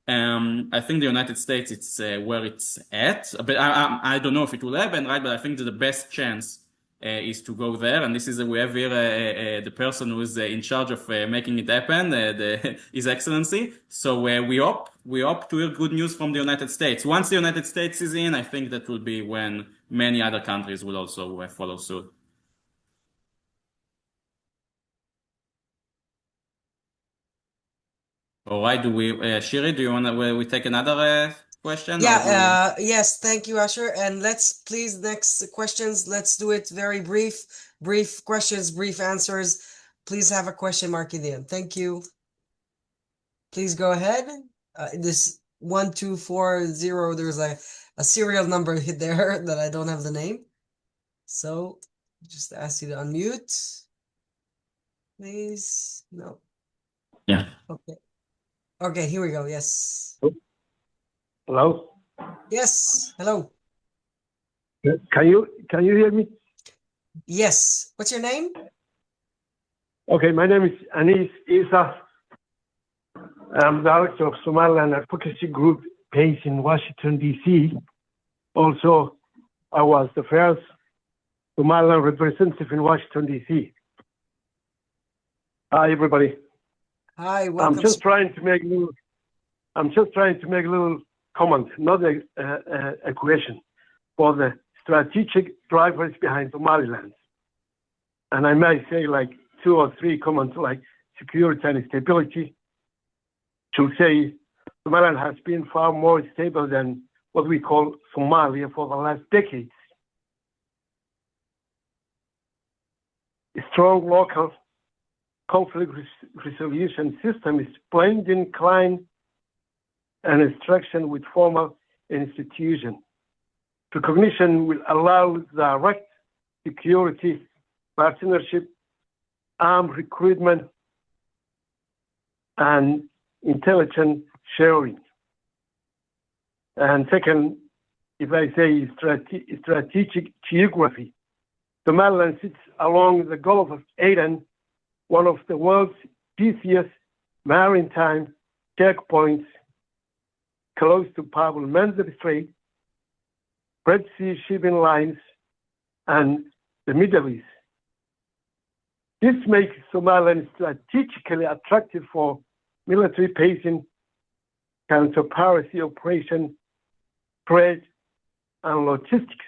I think the United States, it's where it's at, but I don't know if it will happen, right? But I think that the best chance is to go there, and this is we have here the person who is in charge of making it happen, His Excellency. So we hope to hear good news from the United States. Once the United States is in, I think that will be when many other countries will also follow suit. All right, Shiri, do you want to we take another question? Yeah, yes, thank you, Asher. And let's please, next questions, let's do it very brief. Brief questions, brief answers. Please have a question mark in the end. Thank you. Please go ahead. This 1240, there's a serial number hit there that I don't have the name. So just ask you to unmute. Please. No. Yeah. Okay. Okay, here we go. Yes. Hello? Yes. Hello. Can you hear me? Yes. What's your name? Okay, my name is Anis Isa. I'm director of Somaliland Advocacy Group based in Washington, D.C. Also, I was the first Somaliland representative in Washington, D.C. Hi, everybody. Hi, welcome. I'm just trying to make a little comment, not a question, for the strategic drivers behind Somaliland. And I might say like 2 or 3 comments like security and stability. To say Somaliland has been far more stable than what we call Somalia for the last decades. A strong local conflict resolution system is plain inclined and instruction with formal institution. Recognition will allow direct security, partnership, armed recruitment, and intelligence sharing. And second, if I say strategic geography, Somaliland sits along the Gulf of Aden, one of the world's busiest maritime checkpoints, close to Bab el-Mandeb Strait, Red Sea shipping lines, and the Middle East. This makes Somaliland strategically attractive for military basing, counter-piracy operation, trade, and logistics.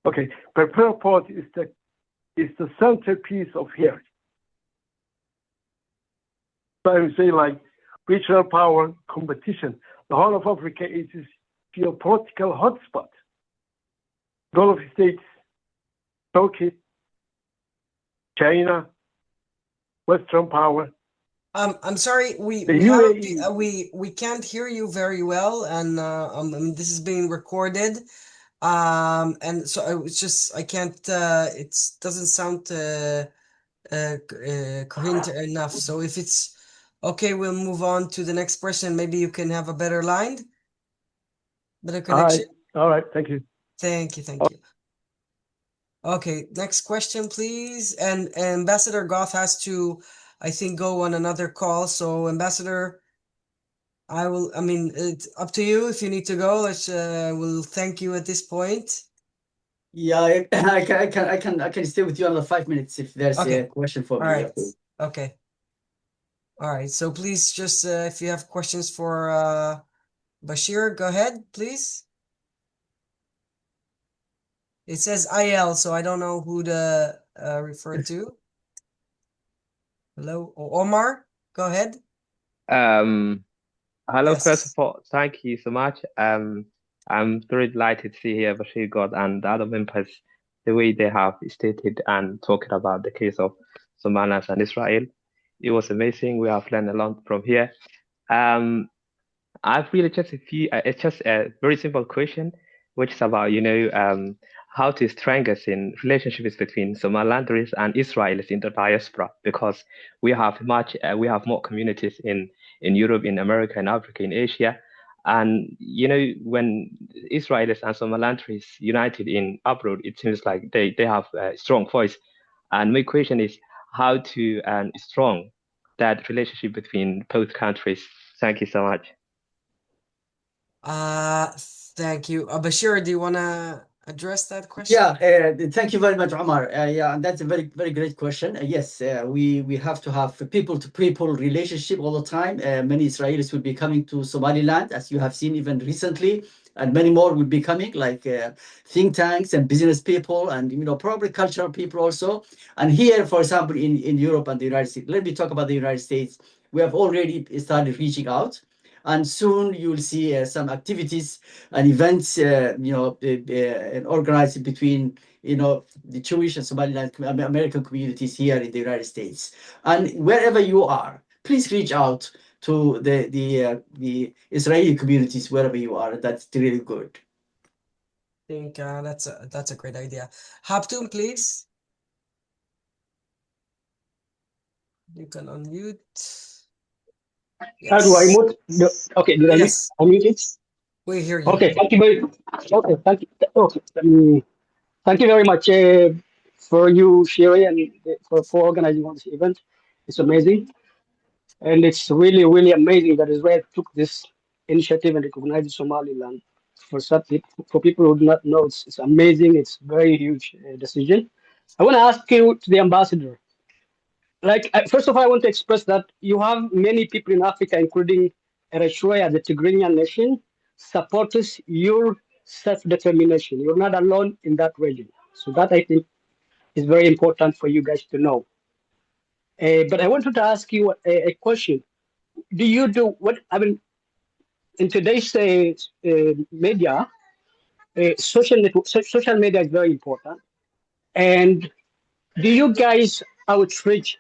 Okay, Berbera Port is the centerpiece of here. So I would say like regional power competition. The Horn of Africa is a geopolitical hotspot. Gulf states, Turkey, China, Western power. I'm sorry, we can't hear you very well, and this is being recorded, and so it's just I can't. It doesn't sound coherent enough. So if it's Okay, we'll move on to the next person. Maybe you can have a better line, better All right. connection. All right. Thank you. Thank you. Thank you. Okay, next question, please. And Ambassador Goth has to, I think, go on another call. So, Ambassador, I mean, it's up to you if you need to go. We'll thank you at this point. Yeah, I can stay with you another 5 minutes if there's Okay. a question for All me. right. Okay. All right. So please just if you have questions for Bashir, go ahead, please. It says IL, so I don't know who to refer to. Hello, Omar, go ahead. Hello, Yes. first of all, thank you so much. I'm very delighted to see here Bashir God and the other members, the way they have stated and talking about the case of Somaliland and Israel. It was amazing. We have learned a lot from here. I've really just it's just a very simple question, which is about, how to strengthen relationships between Somalilanders and Israelis in the diaspora, because we have more communities in Europe, in America, in Africa, in Asia. And, when Israelis and Somalilanders united in abroad, it seems like they have a strong voice. And my question is how to strong that relationship between both countries. Thank you so much. Thank you. Bashir, do you want to address that question? Yeah, thank you very much, Omar. Yeah, and that's a very, very great question. Yes, we have to have people-to-people relationship all the time. Many Israelis will be coming to Somaliland, as you have seen even recently, and many more will be coming, like think tanks and business people, and probably cultural people also. And here, for example, in Europe and the United States, let me talk about the United States. We have already started reaching out. And soon you will see some activities and events, and organized between, the Jewish and Somaliland American communities here in the United States. And wherever you are, please reach out to the Israeli communities wherever you are. That's really good. I think that's a great idea. Haptum, please. You can unmute. How do I Yes. mute? Okay, did Yes. I mute it? We hear you. Okay, thank you very Okay, thank you. Okay, thank you very much for you, Sherry, and for organizing this event. It's amazing. And it's really, really amazing that Israel took this initiative and recognized Somaliland. For people who do not know, it's amazing. It's very huge decision. I want to ask you to the ambassador. First of all, I want to express that you have many people in Africa, including Eritrea, the Tigrinian nation, supports your self-determination. You're not alone in that region. So that I think is very important for you guys to know. But I wanted to ask you a question. Do you do what, I mean, in today's media, social media is very important. And do you guys outreach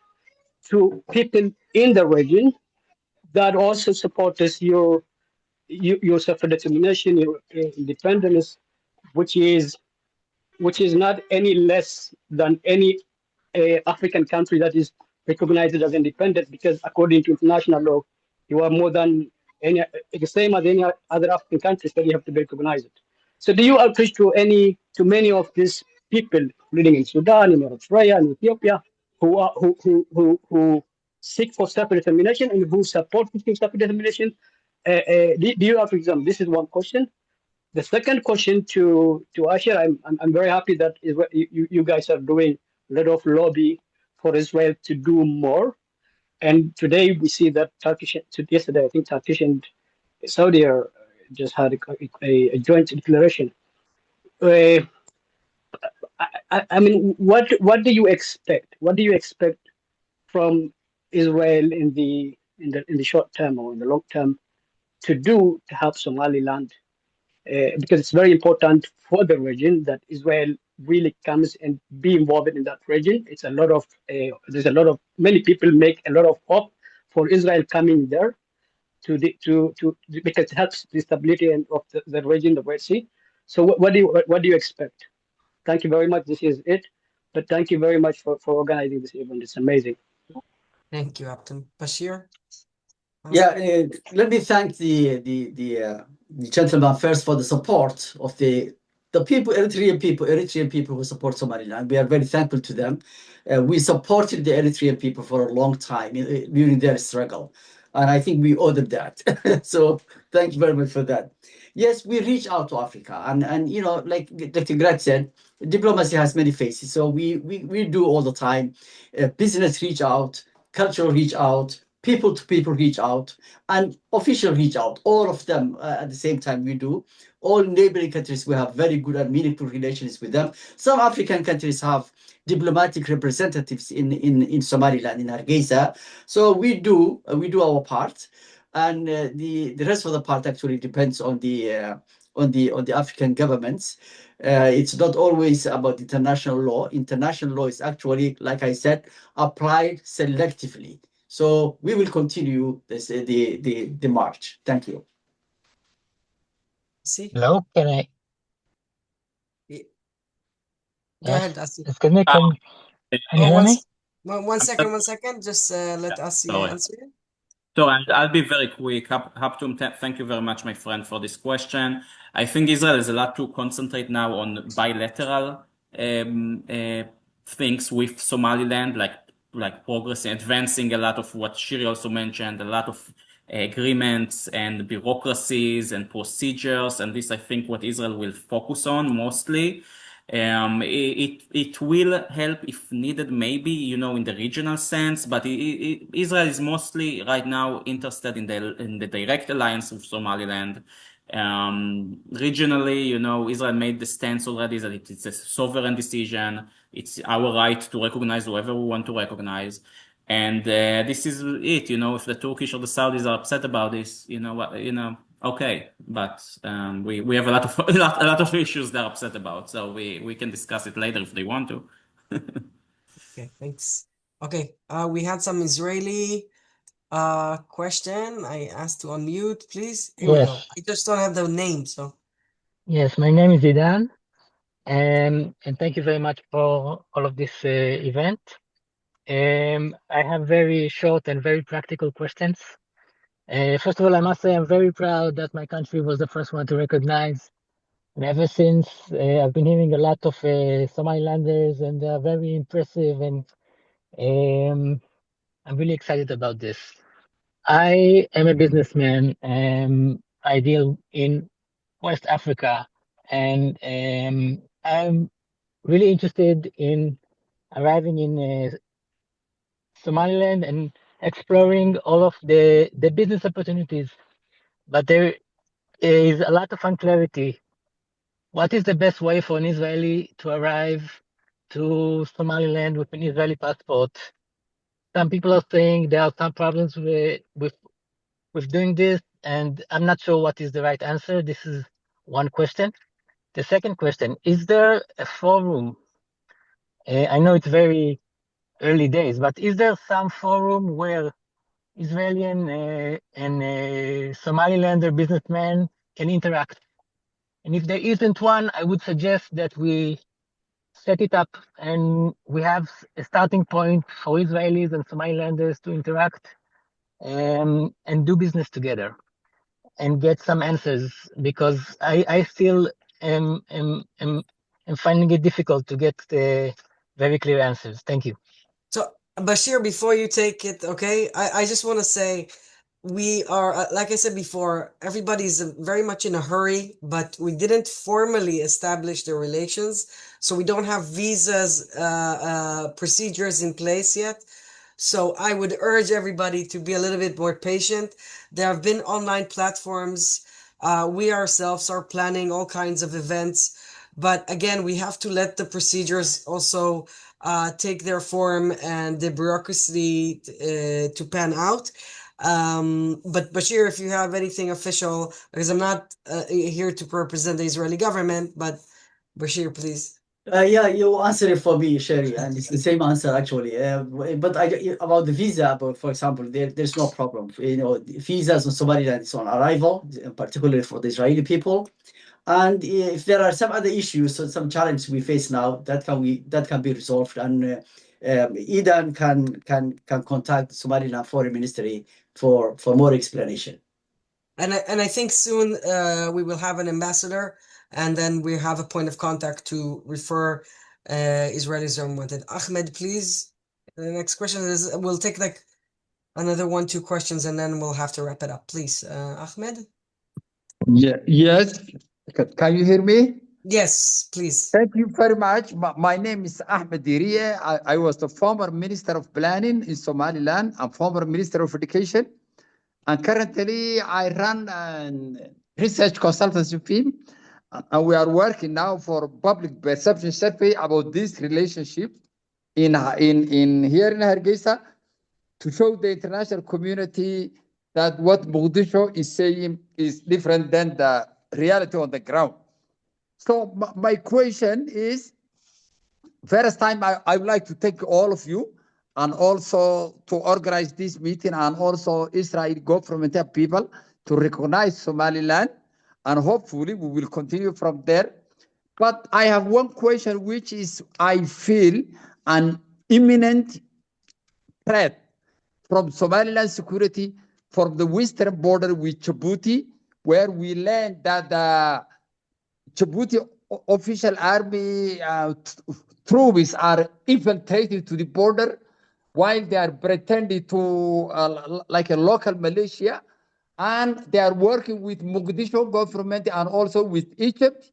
to people in the region that also supports your self-determination, your independence, which is not any less than any African country that is recognized as independent, because according to international law, you are more than the same as any other African countries that you have to be recognized. So do you outreach to many of these people living in Sudan, in Eritrea, in Ethiopia, who seek for self-determination and who support self-determination? Do you outreach them? This is one question. The second question to Asher, I'm very happy that you guys are doing a lot of lobby for Israel to do more. And today we see that yesterday I think Turkish and Saudi just had a joint declaration. I mean, what do you expect? What do you expect from Israel in the short term or in the long term to do to help Somaliland? Because it's very important for the region that Israel really comes and be involved in that region. It's a lot of many people make a lot of hope for Israel coming there because it helps the stability of the region, the Red Sea. So what do you expect? Thank you very much. This is it. But thank you very much for organizing this event. It's amazing. Thank you, Haptum. Bashir? Yeah, let me thank the gentleman first for the support of the people, Eritrean people who support Somaliland. We are very thankful to them. We supported the Eritrean people for a long time during their struggle, and I think we owe them that. So thank you very much for that. Yes, we reach out to Africa, and you know, like Dr. Greg said, diplomacy has many faces. So we do all the time. Business reach out, cultural reach out, people to people reach out, and official reach out. All of them at the same time we do. All neighboring countries, we have very good and meaningful relations with them. Some African countries have diplomatic representatives in Somaliland, in Hargeisa. So we do our part, and the rest of the part actually depends on the African governments. It's not always about international law. International law is actually, like I said, applied selectively. So we will continue the march. Thank you. See? Hello, can I? Go ahead, Asi. Excuse me, can you Oh, hear me? one second. Just let Asi Sorry. answer. So I'll be very quick. Haptum, thank you very much, my friend, for this question. I think Israel has a lot to concentrate now on bilateral things with Somaliland, like progress and advancing a lot of what Shiri also mentioned, a lot of agreements and bureaucracies and procedures, and this I think what Israel will focus on mostly. It will help if needed, maybe, you know, in the regional sense, but Israel is mostly right now interested in the direct alliance with Somaliland. Regionally, you know, Israel made the stance already that it's a sovereign decision. It's our right to recognize whoever we want to recognize. And this is it, you know, if the Turkish or the Saudis are upset about this, you know what, you know, okay, but we have a lot of issues they're upset about, so we can discuss it later if they want to. Okay, thanks. Okay, we had some Israeli question. I asked to unmute, please. Here we go. Yes. I just don't have the name, so. Yes, my name is Idan, and thank you very much for all of this event. I have very short and very practical questions. First of all, I must say I'm very proud that my country was the first one to recognize. And ever since, I've been hearing a lot of Somalilanders, and they are very impressive, and I'm really excited about this. I am a businessman. I deal in West Africa, and I'm really interested in arriving in Somaliland and exploring all of the business opportunities. But there is a lot of unclarity. What is the best way for an Israeli to arrive to Somaliland with an Israeli passport? Some people are saying there are some problems with doing this, and I'm not sure what is the right answer. This is one question. The second question, is there a forum? I know it's very early days, but is there some forum where Israeli and Somalilander businessmen can interact? And if there isn't one, I would suggest that we set it up and we have a starting point for Israelis and Somalilanders to interact and do business together and get some answers, because I still am finding it difficult to get very clear answers. Thank you. So, Bashir, before you take it, okay, I just want to say we are, like I said before, everybody's very much in a hurry, but we didn't formally establish the relations. So we don't have visas, procedures in place yet. So I would urge everybody to be a little bit more patient. There have been online platforms. We ourselves are planning all kinds of events. But again, we have to let the procedures also take their form and the bureaucracy to pan out. But Bashir, if you have anything official, because I'm not here to represent the Israeli government, but Bashir, please. Yeah, you answer it for me, Sherry, and it's the same answer actually. But about the visa, for example, there's no problem. You know, visas on Somaliland is on arrival, particularly for the Israeli people. And if there are some other issues, some challenges we face now, that can be resolved. And Eden can contact the Somaliland Foreign Ministry for more explanation. And I think soon we will have an ambassador, and then we have a point of contact to refer Israelis who wanted. Ahmed, please. The next question is, we'll take like another 1-2 questions, and then we'll have to wrap it up. Please, Ahmed. Yeah, yes. Can you hear me? Yes, please. Thank you very much. My name is Ahmed Diriye. I was the former Minister of Planning in Somaliland and former Minister of Education. And currently, I run a research consultancy firm. And we are working now for public perception survey about this relationship in here in Hargeisa to show the international community that what Mogadishu is saying is different than the reality on the ground. So my question is, first time I would like to thank all of you and also to organize this meeting and also Israel government people to recognize Somaliland, and hopefully we will continue from there. But I have one question which is, I feel an imminent threat from Somaliland security from the western border with Djibouti, where we learned that the Djibouti official army troops are infiltrated to the border while they are pretending to like a local militia, and they are working with Mogadishu government and also with Egypt.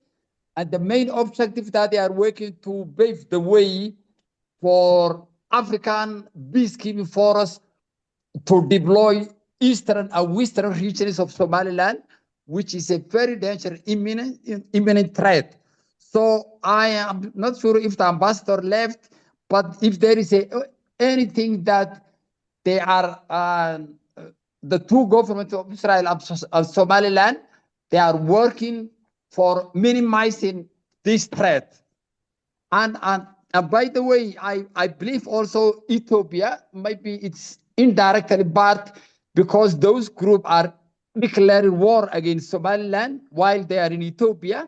And the main objective that they are working to pave the way for African peacekeeping force to deploy eastern and western regions of Somaliland, which is a very dangerous, imminent threat. So I am not sure if the ambassador left, but if there is anything that they are, the two governments of Israel and Somaliland, they are working for minimizing this threat. And by the way, I believe also Ethiopia, maybe it's indirectly, but because those groups are declaring war against Somaliland while they are in Ethiopia,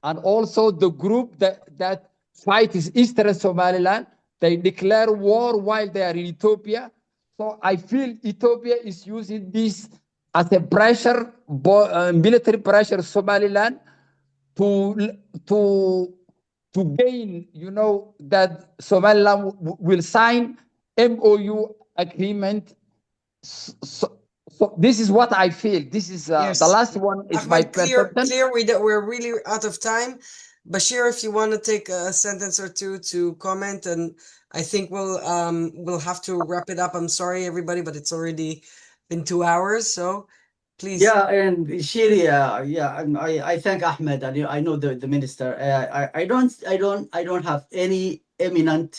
and also the group that fights Eastern Somaliland, they declare war while they are in Ethiopia. So I feel Ethiopia is using this as a pressure, military pressure, Somaliland to gain, that Somaliland will sign MOU agreement. So this is what I feel. This is Yes. the last one is Ahmed, my clear. perception. We're really out of time. Bashir, if you want to take a sentence or two to comment, and I think we'll have to wrap it up. I'm sorry, everybody, but it's already been 2 hours, so please. Yeah, and Shiri, I thank Ahmed, and I know the minister. I don't have any imminent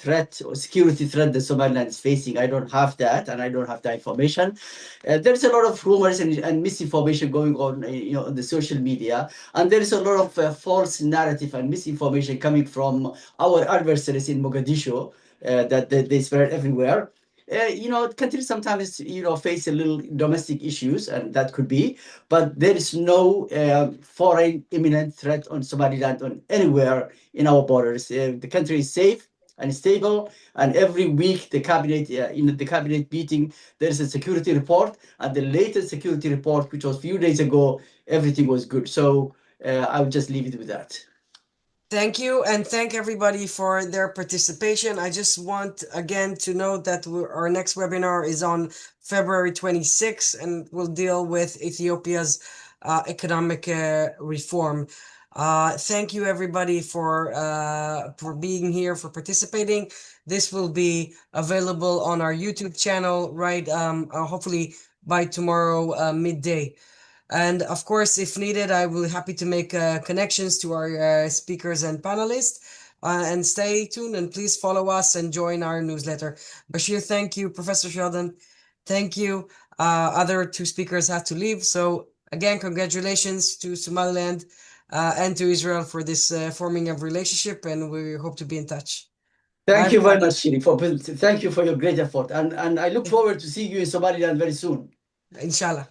threat or security threat that Somaliland is facing. I don't have that, and I don't have that information. There's a lot of rumors and misinformation going on, on the social media, and there is a lot of false narrative and misinformation coming from our adversaries in Mogadishu that they spread everywhere. Countries sometimes, face a little domestic issues, and that could be, but there is no foreign imminent threat on Somaliland or anywhere in our borders. The country is safe and stable, and every week the cabinet, in the cabinet meeting, there is a security report, and the latest security report, which was a few days ago, everything was good. So I would just leave it with that. Thank you, and thank everybody for their participation. I just want again to note that our next webinar is on February 26th, and we'll deal with Ethiopia's economic reform. Thank you, everybody, for being here, for participating. This will be available on our YouTube channel, right? Hopefully by tomorrow midday. And of course, if needed, I will be happy to make connections to our speakers and panelists. And stay tuned, and please follow us and join our newsletter. Bashir, thank you. Professor Sheldon, thank you. Other two speakers had to leave. So again, congratulations to Somaliland and to Israel for this forming of relationship, and we hope to be in touch. Thank you very much, Shiri. Thank you for your great effort, and I look forward to seeing you in Somaliland very soon. Inshallah.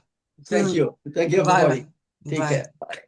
Thank you. Thank you, everybody. Bye. Take care. Bye.